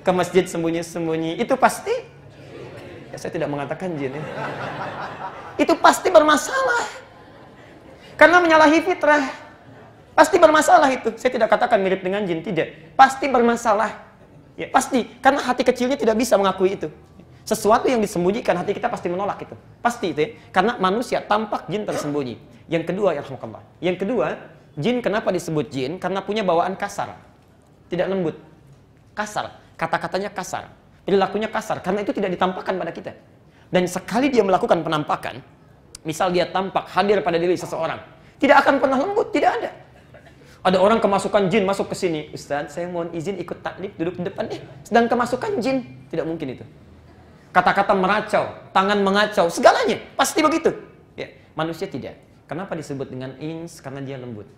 S1: Ke masjid sembunyi-sembunyi. Itu pasti, ya saya tidak mengatakan jin. Ya. Itu pasti bermasalah. Karena menyalahi fitrah. Pasti bermasalah itu. Saya tidak katakan mirip dengan jin, tidak. Pasti bermasalah. Ya, pasti, karena hati kecilnya tidak bisa mengakui itu. Sesuatu yang disembunyikan, hati kita pasti menolak itu. Pasti itu ya. Karena manusia tampak, jin tersembunyi. Yang kedua, ya rahmatullah. Yang kedua, jin kenapa disebut jin? Karena punya bawaan kasar. Tidak lembut. Kasar. Kata-katanya kasar. Perilakunya kasar. Karena itu tidak ditampakkan pada kita. Dan sekali dia melakukan penampakan, misal dia tampak hadir pada diri seseorang, tidak akan pernah lembut, tidak ada. Ada orang kemasukan jin masuk ke sini. Ustaz, saya mohon izin ikut taklif, duduk di depan deh. Sedang kemasukan jin. Tidak mungkin itu. Kata-kata meracau, tangan mengacau, segalanya. Pasti begitu. Ya, manusia tidak. Kenapa disebut dengan ins? Karena dia lembut.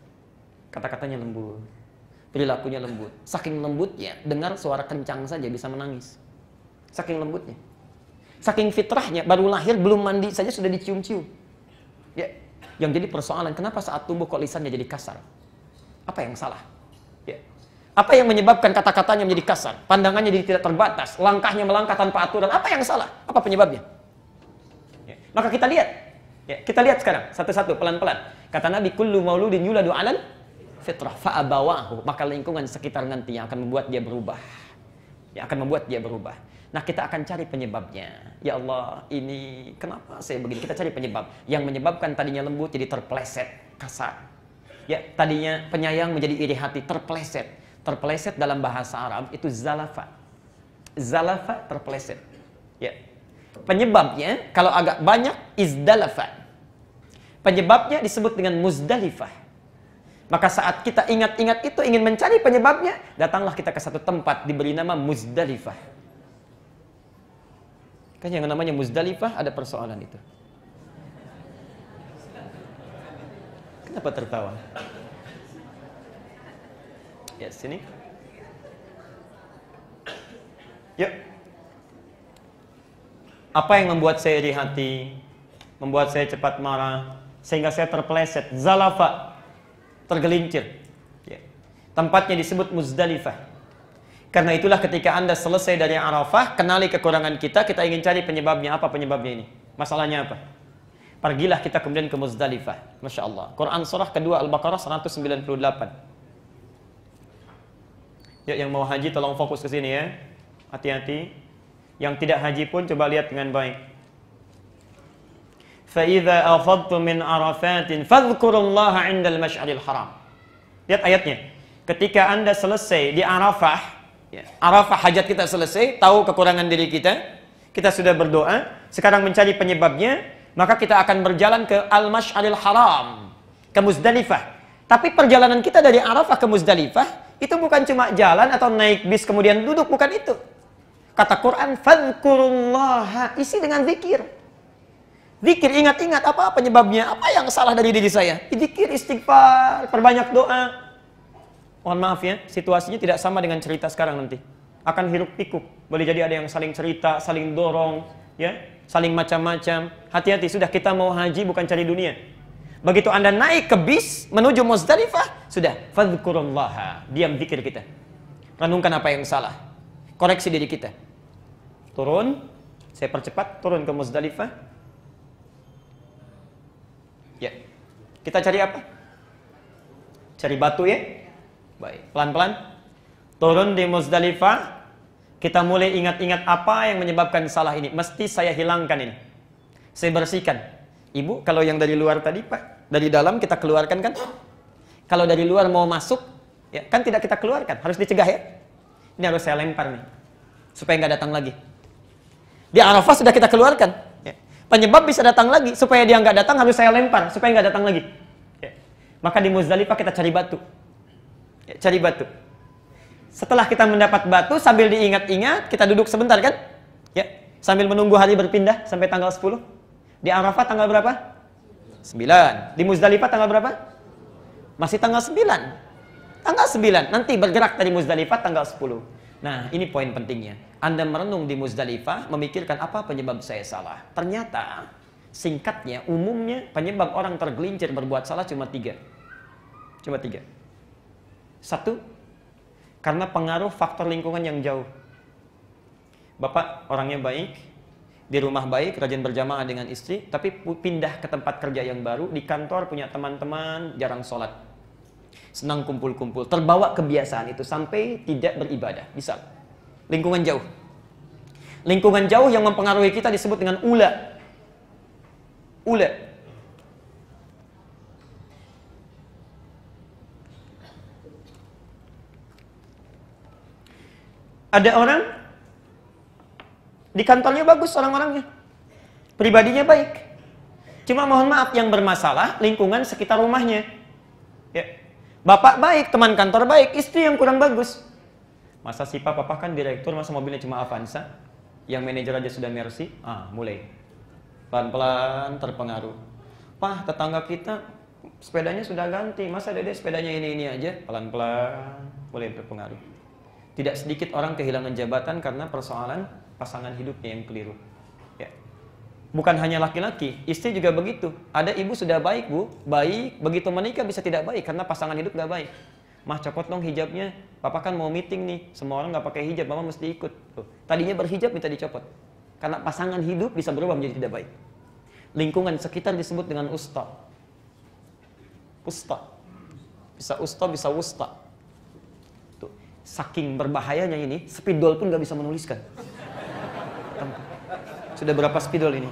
S1: Kata-katanya lembut. Perilakunya lembut. Saking lembutnya, dengar suara kencang saja bisa menangis. Saking lembutnya. Saking fitrahnya, baru lahir, belum mandi saja sudah dicium-cium. Ya, yang jadi persoalan, kenapa saat tumbuh kok lisannya jadi kasar? Apa yang salah? Ya. Apa yang menyebabkan kata-katanya menjadi kasar? Pandangannya jadi tidak terbatas, langkahnya melangkah tanpa aturan. Apa yang salah? Apa penyebabnya? Ya. Maka kita lihat. Ya, kita lihat sekarang satu-satu pelan-pelan. Kata Nabi, kullu mauludin yuladu 'alal fitrah fa abawahu. Maka lingkungan sekitar nanti yang akan membuat dia berubah. Yang akan membuat dia berubah. Nah, kita akan cari penyebabnya. Ya Allah, ini kenapa saya begini? Kita cari penyebab. Yang menyebabkan tadinya lembut jadi terpleset, kasar. Ya, tadinya penyayang menjadi iri hati, terpleset. Terpleset dalam bahasa Arab itu zalafa. Zalafa, terpleset. Ya. Penyebabnya kalau agak banyak izdalafa. Penyebabnya disebut dengan muzdalifah. Maka saat kita ingat-ingat itu, ingin mencari penyebabnya, datanglah kita ke satu tempat diberi nama Muzdalifah. Kan yang namanya Muzdalifah ada persoalan itu. Kenapa tertawa? Ya, sini. Yuk. Apa yang membuat saya iri hati? Membuat saya cepat marah? Sehingga saya terpeleset. Zalafa. Tergelincir. Ya. Tempatnya disebut Muzdalifah. Karena itulah ketika Anda selesai dari Arafah, kenali kekurangan kita, kita ingin cari penyebabnya. Apa penyebabnya ini? Masalahnya apa? Pergilah kita kemudian ke Muzdalifah. Masya Allah. Quran surah kedua Al-Baqarah 198. Ya, yang mau haji tolong fokus ke sini ya. Hati-hati. Yang tidak haji pun coba lihat dengan baik. فَإِذَا أَفَضْتُم مِّنْ عَرَفَاتٍ فَاذْكُرُوا اللَّهَ عِندَ الْمَشْعَرِ الْحَرَامِ. Lihat ayatnya. Ketika Anda selesai di Arafah, ya, Arafah hajat kita selesai, tahu kekurangan diri kita sudah berdoa, sekarang mencari penyebabnya, maka kita akan berjalan ke Al-Mash'aril Haram, ke Muzdalifah. Tapi perjalanan kita dari Arafah ke Muzdalifah itu bukan cuma jalan atau naik bis kemudian duduk, bukan itu. Kata Quran, fadhkurullaha, isi dengan zikir. Zikir, ingat-ingat apa penyebabnya, apa yang salah dari diri saya. Zikir, istighfar, perbanyak doa. Mohon maaf ya, situasinya tidak sama dengan cerita sekarang nanti. Akan hiruk pikuk. Boleh jadi ada yang saling cerita, saling dorong, ya, saling macam-macam. Hati-hati, sudah kita mau haji bukan cari dunia. Begitu Anda naik ke bis menuju Muzdalifah, sudah fadhkurullaha, diam zikir kita. Renungkan apa yang salah. Koreksi diri kita. Turun, saya percepat, turun ke Muzdalifah. Ya, kita cari apa? Cari batu ya? Baik, pelan-pelan. Turun di Muzdalifah, kita mulai ingat-ingat apa yang menyebabkan salah ini. Mesti saya hilangkan ini. Saya bersihkan. Ibu, kalau yang dari luar tadi Pak, dari dalam kita keluarkan kan? Kalau dari luar mau masuk, ya kan tidak kita keluarkan, harus dicegah ya. Ini harus saya lempar nih, supaya nggak datang lagi. Di Arafah sudah kita keluarkan. Penyebab bisa datang lagi, supaya dia nggak datang harus saya lempar, supaya nggak datang lagi. Ya. Maka di Muzdalifah kita cari batu. Ya, cari batu. Setelah kita mendapat batu, sambil diingat-ingat, kita duduk sebentar kan? Ya, sambil menunggu hari berpindah sampai tanggal 10. Di Arafah tanggal berapa? 9. Di Muzdalifah tanggal berapa? Masih tanggal 9. Tanggal 9, nanti bergerak dari Muzdalifah tanggal 10. Nah, ini poin pentingnya. Anda merenung di Muzdalifah, memikirkan apa penyebab saya salah. Ternyata, singkatnya, umumnya penyebab orang tergelincir berbuat salah cuma 3. Cuma 3. 1, karena pengaruh faktor lingkungan yang jauh. Bapak orangnya baik, di rumah baik, rajin berjamaah dengan istri, tapi pindah ke tempat kerja yang baru, di kantor punya teman-teman, jarang sholat. Senang kumpul-kumpul, terbawa kebiasaan itu sampai tidak beribadah. Misal, lingkungan jauh. Lingkungan jauh yang mempengaruhi kita disebut dengan ula. Ula. Ada orang di kantornya bagus orang-orangnya, pribadinya baik. Cuma mohon maaf, yang bermasalah lingkungan sekitar rumahnya. Ya. Bapak baik, teman kantor baik, istri yang kurang bagus. Masa sih papa kan direktur, masa mobilnya cuma Avanza? Yang manajer aja sudah Mercy? Mulai. Pelan-pelan terpengaruh. Pak, tetangga kita sepedanya sudah ganti, masa dede sepedanya ini aja? Pelan-pelan mulai terpengaruh. Tidak sedikit orang kehilangan jabatan karena persoalan pasangan hidupnya yang keliru. Ya. Bukan hanya laki-laki, istri juga begitu. Ada ibu sudah baik bu, baik, begitu menikah bisa tidak baik karena pasangan hidup gak baik. Mah copot dong hijabnya, papa kan mau meeting nih, semua orang gak pakai hijab, mama mesti ikut. Tuh. Tadinya berhijab minta dicopot, karena pasangan hidup bisa berubah menjadi tidak baik. Lingkungan sekitar disebut dengan usta. Usta, bisa usta, bisa wusta. Tuh. Saking berbahayanya ini, spidol pun gak bisa menuliskan. Sudah berapa spidol ini?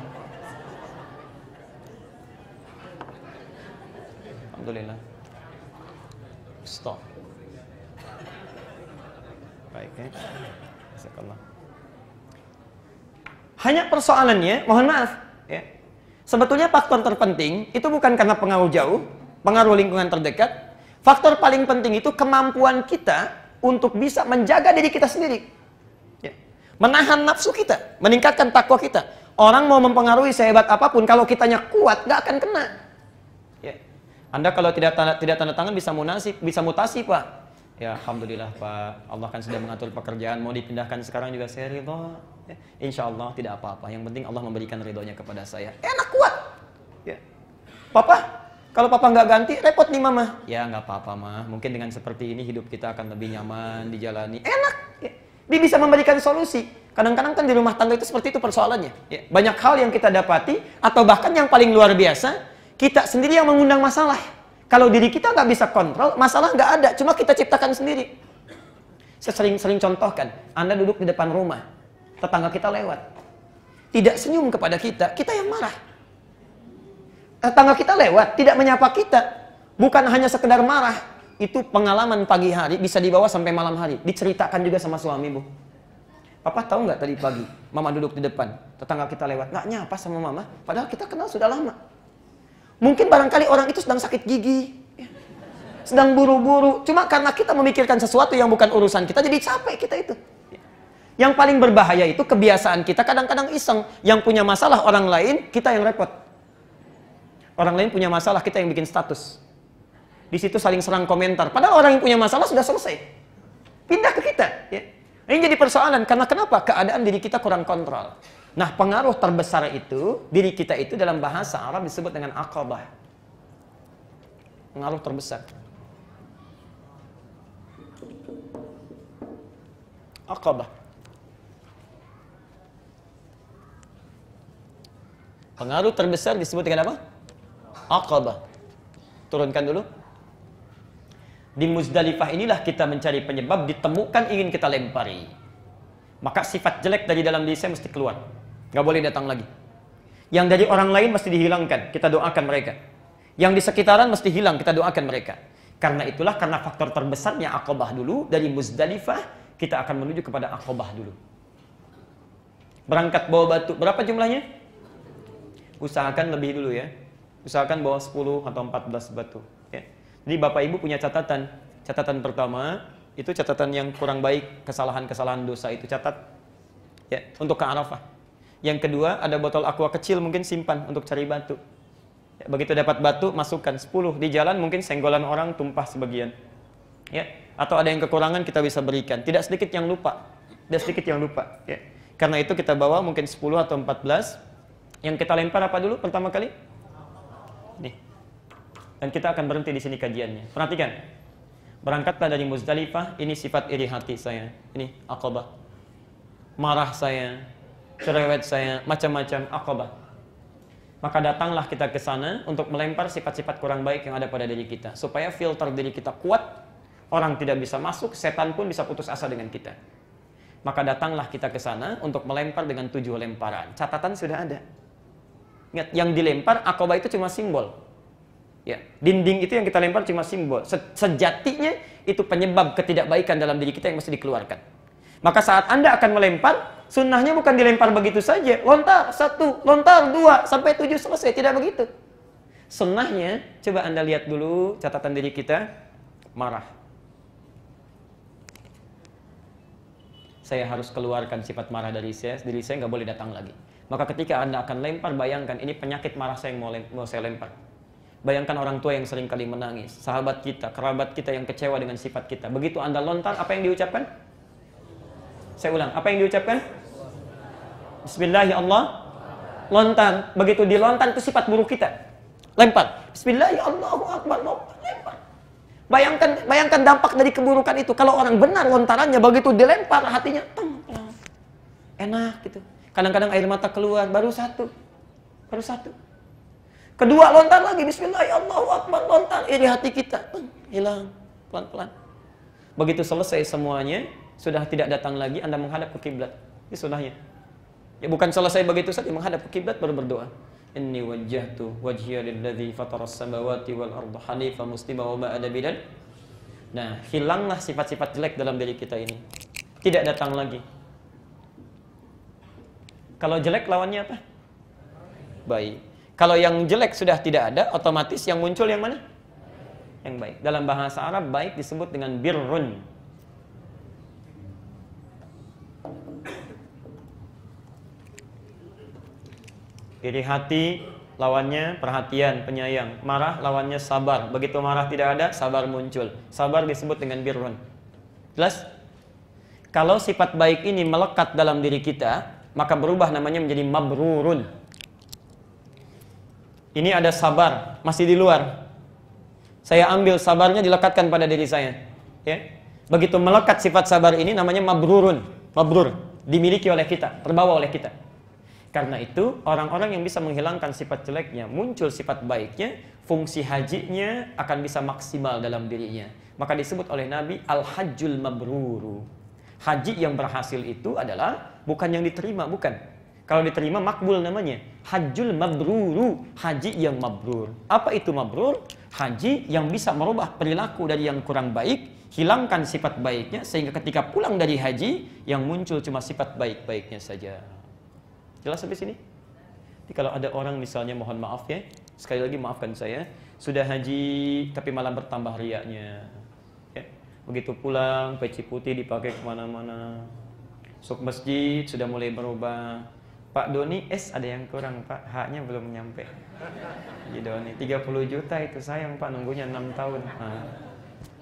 S1: Alhamdulillah. Stop. Baik ya. Jazakallah. Hanya persoalannya, mohon maaf ya. Sebetulnya faktor terpenting itu bukan karena pengaruh jauh, pengaruh lingkungan terdekat. Faktor paling penting itu kemampuan kita untuk bisa menjaga diri kita sendiri. Menahan nafsu kita, meningkatkan takwa kita. Orang mau mempengaruhi sehebat apapun, kalau kitanya kuat, nggak akan kena. Ya. Anda kalau tidak tanda tangan bisa mutasi Pak. Ya Alhamdulillah Pak, Allah kan sudah mengatur pekerjaan, mau dipindahkan sekarang juga saya ridho. Ya. Insya Allah tidak apa-apa, yang penting Allah memberikan ridhonya kepada saya. Enak kuat. Ya. Papa, kalau papa nggak ganti, repot nih mama. Ya nggak apa-apa mah, mungkin dengan seperti ini hidup kita akan lebih nyaman, dijalani. Enak. Ya. Dia bisa memberikan solusi. Kadang-kadang kan di rumah tangga itu seperti itu persoalannya. Ya, banyak hal yang kita dapati, atau bahkan yang paling luar biasa, kita sendiri yang mengundang masalah. Kalau diri kita nggak bisa kontrol, masalah nggak ada, cuma kita ciptakan sendiri. Saya sering contohkan, Anda duduk di depan rumah, tetangga kita lewat, tidak senyum kepada kita yang marah. Tetangga kita lewat, tidak menyapa kita. Bukan hanya sekedar marah. Itu pengalaman pagi hari bisa dibawa sampai malam hari. Diceritakan juga sama suami, Bu. Papa tahu nggak tadi pagi, Mama duduk di depan, tetangga kita lewat, nggak nyapa sama Mama, padahal kita kenal sudah lama. Mungkin barangkali orang itu sedang sakit gigi, sedang buru-buru, cuma karena kita memikirkan sesuatu yang bukan urusan kita, jadi capek kita itu. Yang paling berbahaya itu kebiasaan kita kadang-kadang iseng, yang punya masalah orang lain, kita yang repot. Orang lain punya masalah, kita yang bikin status. Di situ saling serang komentar, padahal orang yang punya masalah sudah selesai. Pindah ke kita, ya. Ini jadi persoalan, karena kenapa? Keadaan diri kita kurang kontrol. Nah, pengaruh terbesar itu, diri kita itu dalam bahasa Arab disebut dengan aqabah. Pengaruh terbesar. Aqabah. Pengaruh terbesar disebut dengan apa? Aqabah. Turunkan dulu. Di Muzdalifah inilah kita mencari penyebab, ditemukan ingin kita lempari. Maka sifat jelek dari dalam diri saya mesti keluar. Nggak boleh datang lagi. Yang dari orang lain mesti dihilangkan, kita doakan mereka. Yang di sekitaran mesti hilang, kita doakan mereka. Karena itulah, karena faktor terbesarnya Aqabah dulu, dari Muzdalifah kita akan menuju kepada Aqabah dulu. Berangkat bawa batu, berapa jumlahnya? Usahakan lebih dulu ya. Usahakan bawa 10 atau 14 batu. Ya. Jadi Bapak Ibu punya catatan. Catatan pertama, itu catatan yang kurang baik, kesalahan-kesalahan dosa itu catat. Ya, untuk ke Arafah. Yang kedua, ada botol aqua kecil, mungkin simpan untuk cari batu. Ya, begitu dapat batu, masukkan 10. Di jalan mungkin senggolan orang tumpah sebagian. Ya, atau ada yang kekurangan kita bisa berikan. Tidak sedikit yang lupa. Tidak sedikit yang lupa. Ya. Karena itu kita bawa mungkin 10 atau 14. Yang kita lempar apa dulu pertama kali? Nih. Dan kita akan berhenti di sini kajiannya. Perhatikan. Berangkatlah dari Muzdalifah, ini sifat iri hati saya. Ini Aqabah. Marah saya, cerewet saya, macam-macam Aqabah. Maka datanglah kita ke sana untuk melempar sifat-sifat kurang baik yang ada pada diri kita. Supaya filter diri kita kuat, orang tidak bisa masuk, setan pun bisa putus asa dengan kita. Maka datanglah kita ke sana untuk melempar dengan 7 lemparan. Catatan sudah ada. Ingat, yang dilempar Aqabah itu cuma simbol. Ya, dinding itu yang kita lempar cuma simbol. Sejatinya itu penyebab ketidakbaikan dalam diri kita yang mesti dikeluarkan. Maka saat Anda akan melempar, sunnahnya bukan dilempar begitu saja. Lontar 1, lontar 2, sampai 7 selesai. Tidak begitu. Sunnahnya, coba Anda lihat dulu catatan diri kita, marah. Saya harus keluarkan sifat marah dari saya, diri saya nggak boleh datang lagi. Maka ketika Anda akan lempar, bayangkan ini penyakit marah saya yang mau saya lempar. Bayangkan orang tua yang sering kali menangis, sahabat kita, kerabat kita yang kecewa dengan sifat kita. Begitu Anda lontar, apa yang diucapkan? Saya ulang, apa yang diucapkan? Bismillahirrahmanirrahim. Lontar. Begitu dilontar itu sifat buruk kita. Lempar. Bismillahirrahmanirrahim. Lempar. Bayangkan dampak dari keburukan itu. Kalau orang benar lontarannya, begitu dilempar hatinya, enak gitu. Kadang-kadang air mata keluar, baru satu. Kedua, lontar lagi, Bismillahirrahmanirrahim, lontar, iri hati kita, hilang, pelan-pelan. Begitu selesai semuanya, sudah tidak datang lagi, Anda menghadap ke kiblat. Ini sunnahnya. Ya, bukan selesai begitu saja, menghadap ke kiblat baru berdoa. Inni wajjahtu wajhiya lilladzi fataras samawati wal arda hanifan muslima wa ma ana minal. Nah, hilanglah sifat-sifat jelek dalam diri kita ini. Tidak datang lagi. Kalau jelek lawannya apa? Baik. Kalau yang jelek sudah tidak ada, otomatis yang muncul yang mana? Yang baik. Dalam bahasa Arab, baik disebut dengan birrun. Iri hati, lawannya perhatian, penyayang. Marah, lawannya sabar. Begitu marah tidak ada, sabar muncul. Sabar disebut dengan birrun. Jelas? Kalau sifat baik ini melekat dalam diri kita, maka berubah namanya menjadi mabrurun. Ini ada sabar, masih di luar. Saya ambil sabarnya dilekatkan pada diri saya. Ya. Begitu melekat sifat sabar ini namanya mabrurun. Mabrur, dimiliki oleh kita, terbawa oleh kita. Karena itu, orang-orang yang bisa menghilangkan sifat jeleknya, muncul sifat baiknya, fungsi hajinya akan bisa maksimal dalam dirinya. Maka disebut oleh Nabi, al-hajjul mabruru. Haji yang berhasil itu adalah bukan yang diterima, bukan. Kalau diterima makbul namanya. Hajjul mabruru, haji yang mabrur. Apa itu mabrur? Haji yang bisa merubah perilaku dari yang kurang baik, hilangkan sifat baiknya, sehingga ketika pulang dari haji, yang muncul cuma sifat baik-baiknya saja. Jelas sampai sini? Jadi kalau ada orang misalnya, mohon maaf ya, sekali lagi maafkan saya, sudah haji tapi malah bertambah riaknya. Ya. Begitu pulang, peci putih dipakai kemana-mana. Masuk masjid sudah mulai berubah. Pak Doni, ada yang kurang Pak, haknya belum nyampe. Ji Doni, 30 juta itu sayang Pak, nunggunya 6 tahun.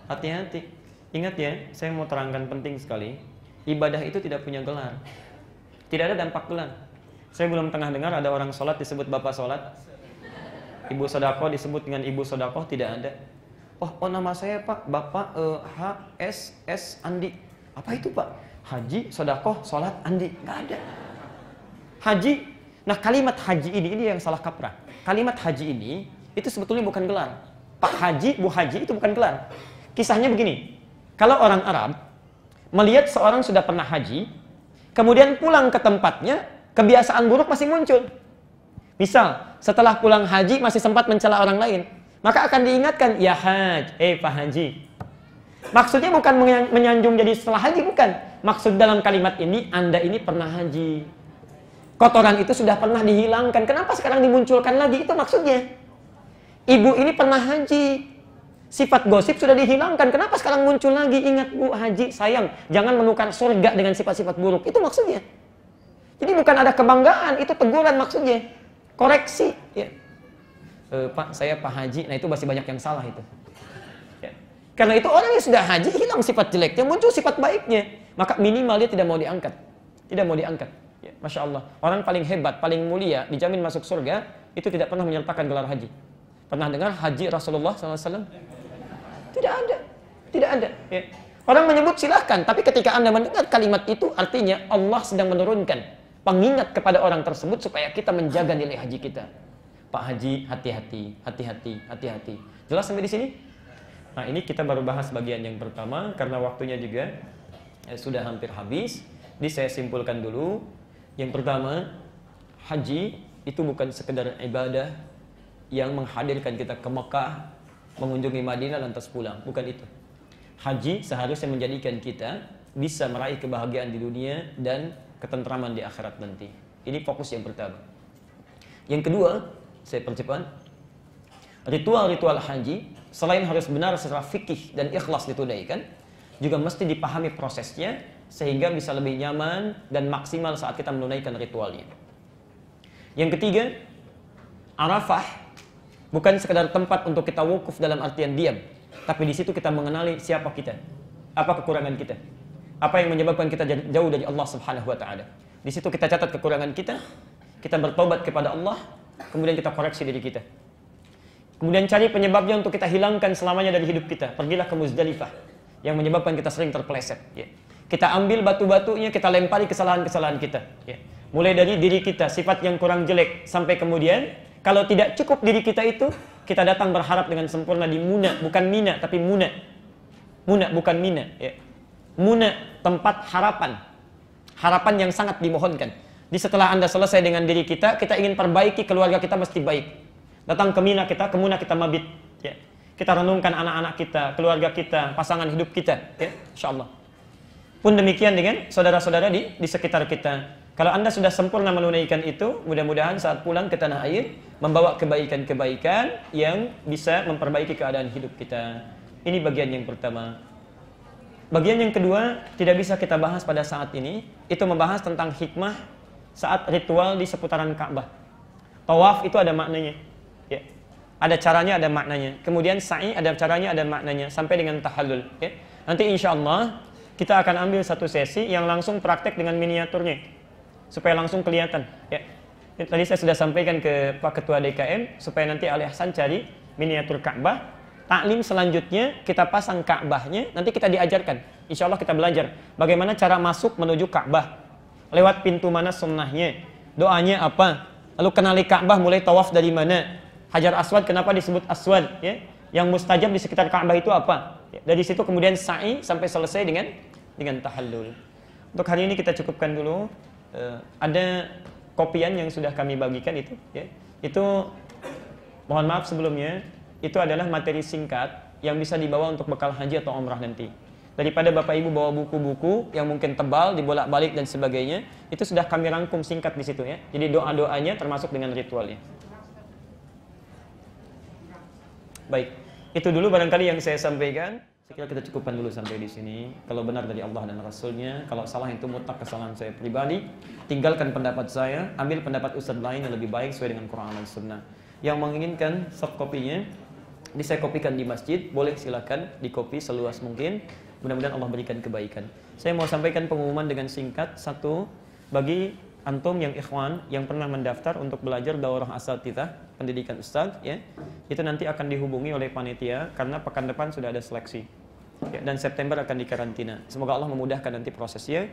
S1: Hati-hati. Ingat ya, saya mau terangkan penting sekali. Ibadah itu tidak punya gelar. Tidak ada dampak gelar. Saya belum tengah dengar ada orang sholat disebut bapak sholat. Ibu sodakoh disebut dengan ibu sodakoh, tidak ada. Oh nama saya Pak, Bapak HSS Andi. Apa itu Pak? Haji, sodakoh, sholat, Andi. Nggak ada. Haji, nah kalimat haji ini yang salah kaprah. Kalimat haji ini, itu sebetulnya bukan gelar. Pak Haji, Bu Haji itu bukan gelar. Kisahnya begini, kalau orang Arab melihat seorang sudah pernah haji, kemudian pulang ke tempatnya, kebiasaan buruk masih muncul. Misal, setelah pulang haji masih sempat mencela orang lain, maka akan diingatkan, ya Haj, Pak Haji. Maksudnya bukan menyanjung jadi setelah haji, bukan. Maksud dalam kalimat ini, Anda ini pernah haji. Kotoran itu sudah pernah dihilangkan. Kenapa sekarang dimunculkan lagi? Itu maksudnya. Ibu ini pernah haji. Sifat gosip sudah dihilangkan. Kenapa sekarang muncul lagi? Ingat Bu Haji, sayang. Jangan menukar surga dengan sifat-sifat buruk. Itu maksudnya. Jadi bukan ada kebanggaan. Itu teguran maksudnya. Koreksi. Ya. Pak, saya Pak Haji. Nah itu masih banyak yang salah itu. Ya. Karena itu orang yang sudah haji, hilang sifat jeleknya, muncul sifat baiknya. Maka minimal dia tidak mau diangkat. Tidak mau diangkat. Ya, Masya Allah, orang paling hebat, paling mulia, dijamin masuk surga, itu tidak pernah menyertakan gelar haji. Pernah dengar haji Rasulullah SAW? Tidak ada. Tidak ada. Ya. Orang menyebut silahkan, tapi ketika Anda mendengar kalimat itu, artinya Allah sedang menurunkan pengingat kepada orang tersebut supaya kita menjaga nilai haji kita. Pak Haji, hati-hati, hati-hati, hati-hati. Jelas sampai di sini? Nah ini kita baru bahas bagian yang pertama, karena waktunya juga sudah hampir habis. Jadi saya simpulkan dulu. Yang pertama, haji itu bukan sekedar ibadah yang menghadirkan kita ke Mekah, mengunjungi Madinah lantas pulang. Bukan itu. Haji seharusnya menjadikan kita bisa meraih kebahagiaan di dunia dan ketentraman di akhirat nanti. Ini fokus yang pertama. Yang kedua, saya percepat. Ritual-ritual haji, selain harus benar secara fikih dan ikhlas ditunaikan, juga mesti dipahami prosesnya, sehingga bisa lebih nyaman dan maksimal saat kita menunaikan ritualnya. Yang ketiga, Arafah bukan sekedar tempat untuk kita wukuf dalam artian diam, tapi di situ kita mengenali siapa kita, apa kekurangan kita, apa yang menyebabkan kita jauh dari Allah Subhanahu wa taala. Di situ kita catat kekurangan kita bertobat kepada Allah, kemudian kita koreksi diri kita. Kemudian cari penyebabnya untuk kita hilangkan selamanya dari hidup kita. Pergilah ke Muzdalifah yang menyebabkan kita sering terpeleset, ya. Kita ambil batu-batunya, kita lempari kesalahan-kesalahan kita. Ya. Mulai dari diri kita, sifat yang kurang jelek, sampai kemudian, kalau tidak cukup diri kita itu, kita datang berharap dengan sempurna di Muna, bukan Mina, tapi Muna. Muna, bukan Mina. Ya. Muna, tempat harapan. Harapan yang sangat dimohonkan. Di setelah Anda selesai dengan diri kita ingin perbaiki keluarga kita mesti baik. Datang ke Mina kita, ke Muna kita mabit. Ya. Kita renungkan anak-anak kita, keluarga kita, pasangan hidup kita. Ya. InsyaAllah. Pun demikian dengan saudara-saudara di sekitar kita. Kalau Anda sudah sempurna menunaikan itu, mudah-mudahan saat pulang ke tanah air, membawa kebaikan-kebaikan yang bisa memperbaiki keadaan hidup kita. Ini bagian yang pertama. Bagian yang kedua, tidak bisa kita bahas pada saat ini, itu membahas tentang hikmah saat ritual di seputaran Ka'bah. Tawaf itu ada maknanya. Ya. Ada caranya, ada maknanya. Kemudian sa'i ada caranya, ada maknanya. Sampai dengan tahallul. Ya. Nanti insya Allah, kita akan ambil satu sesi yang langsung praktek dengan miniaturnya supaya langsung kelihatan ya. Tadi saya sudah sampaikan ke Pak Ketua DKM supaya nanti Ali Hasan cari miniatur Ka'bah. Taklim selanjutnya kita pasang Ka'bahnya, nanti kita diajarkan. Insya Allah kita belajar bagaimana cara masuk menuju Ka'bah, lewat pintu mana sunnahnya, doanya apa, lalu kenali Ka'bah mulai tawaf dari mana, Hajar Aswad kenapa disebut Aswad ya, yang mustajab di sekitar Ka'bah itu apa. Dari situ kemudian sa'i sampai selesai dengan tahallul. Untuk hari ini kita cukupkan dulu. Ada kopian yang sudah kami bagikan itu, ya, itu mohon maaf sebelumnya, itu adalah materi singkat yang bisa dibawa untuk bekal haji atau umrah nanti. Daripada Bapak Ibu bawa buku-buku yang mungkin tebal, dibolak-balik dan sebagainya, itu sudah kami rangkum singkat di situ ya. Jadi doa-doanya termasuk dengan ritualnya. Baik, itu dulu barangkali yang saya sampaikan. Saya kira kita cukupkan dulu sampai di sini. Kalau benar dari Allah dan Rasulnya, kalau salah itu mutlak kesalahan saya pribadi. Tinggalkan pendapat saya, ambil pendapat ustadz lain yang lebih baik sesuai dengan Quran dan Sunnah. Yang menginginkan soft copy-nya, ini saya kopikan di masjid, boleh silakan dikopi seluas mungkin. Mudah-mudahan Allah berikan kebaikan. Saya mau sampaikan pengumuman dengan singkat. Satu, bagi antum yang ikhwan yang pernah mendaftar untuk belajar daurah asatidhah, pendidikan ustadz, ya, itu nanti akan dihubungi oleh panitia karena pekan depan sudah ada seleksi. Ya, dan September akan dikarantina. Semoga Allah memudahkan nanti prosesnya.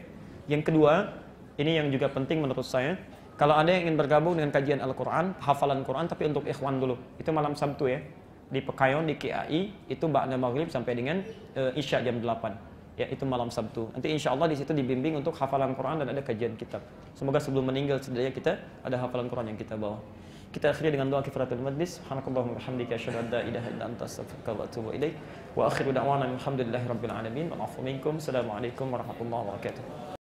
S1: Yang kedua, ini yang juga penting menurut saya, kalau ada yang ingin bergabung dengan kajian Al-Quran, hafalan Quran, tapi untuk ikhwan dulu, itu malam Sabtu ya, di Pekayon, di KAI, itu ba'da maghrib sampai dengan Isya jam 8. Ya, itu malam Sabtu. Nanti insya Allah di situ dibimbing untuk hafalan Quran dan ada kajian kitab. Semoga sebelum meninggal setidaknya kita ada hafalan Quran yang kita bawa. Kita akhiri dengan doa kifaratul majlis. Subhanakallahumma wa bihamdika asyhadu an la ilaha illa anta astaghfiruka wa atubu ilaik. Wa akhiru da'wana alhamdulillahi rabbil alamin. Wa afu minkum. Assalamualaikum warahmatullahi wabarakatuh.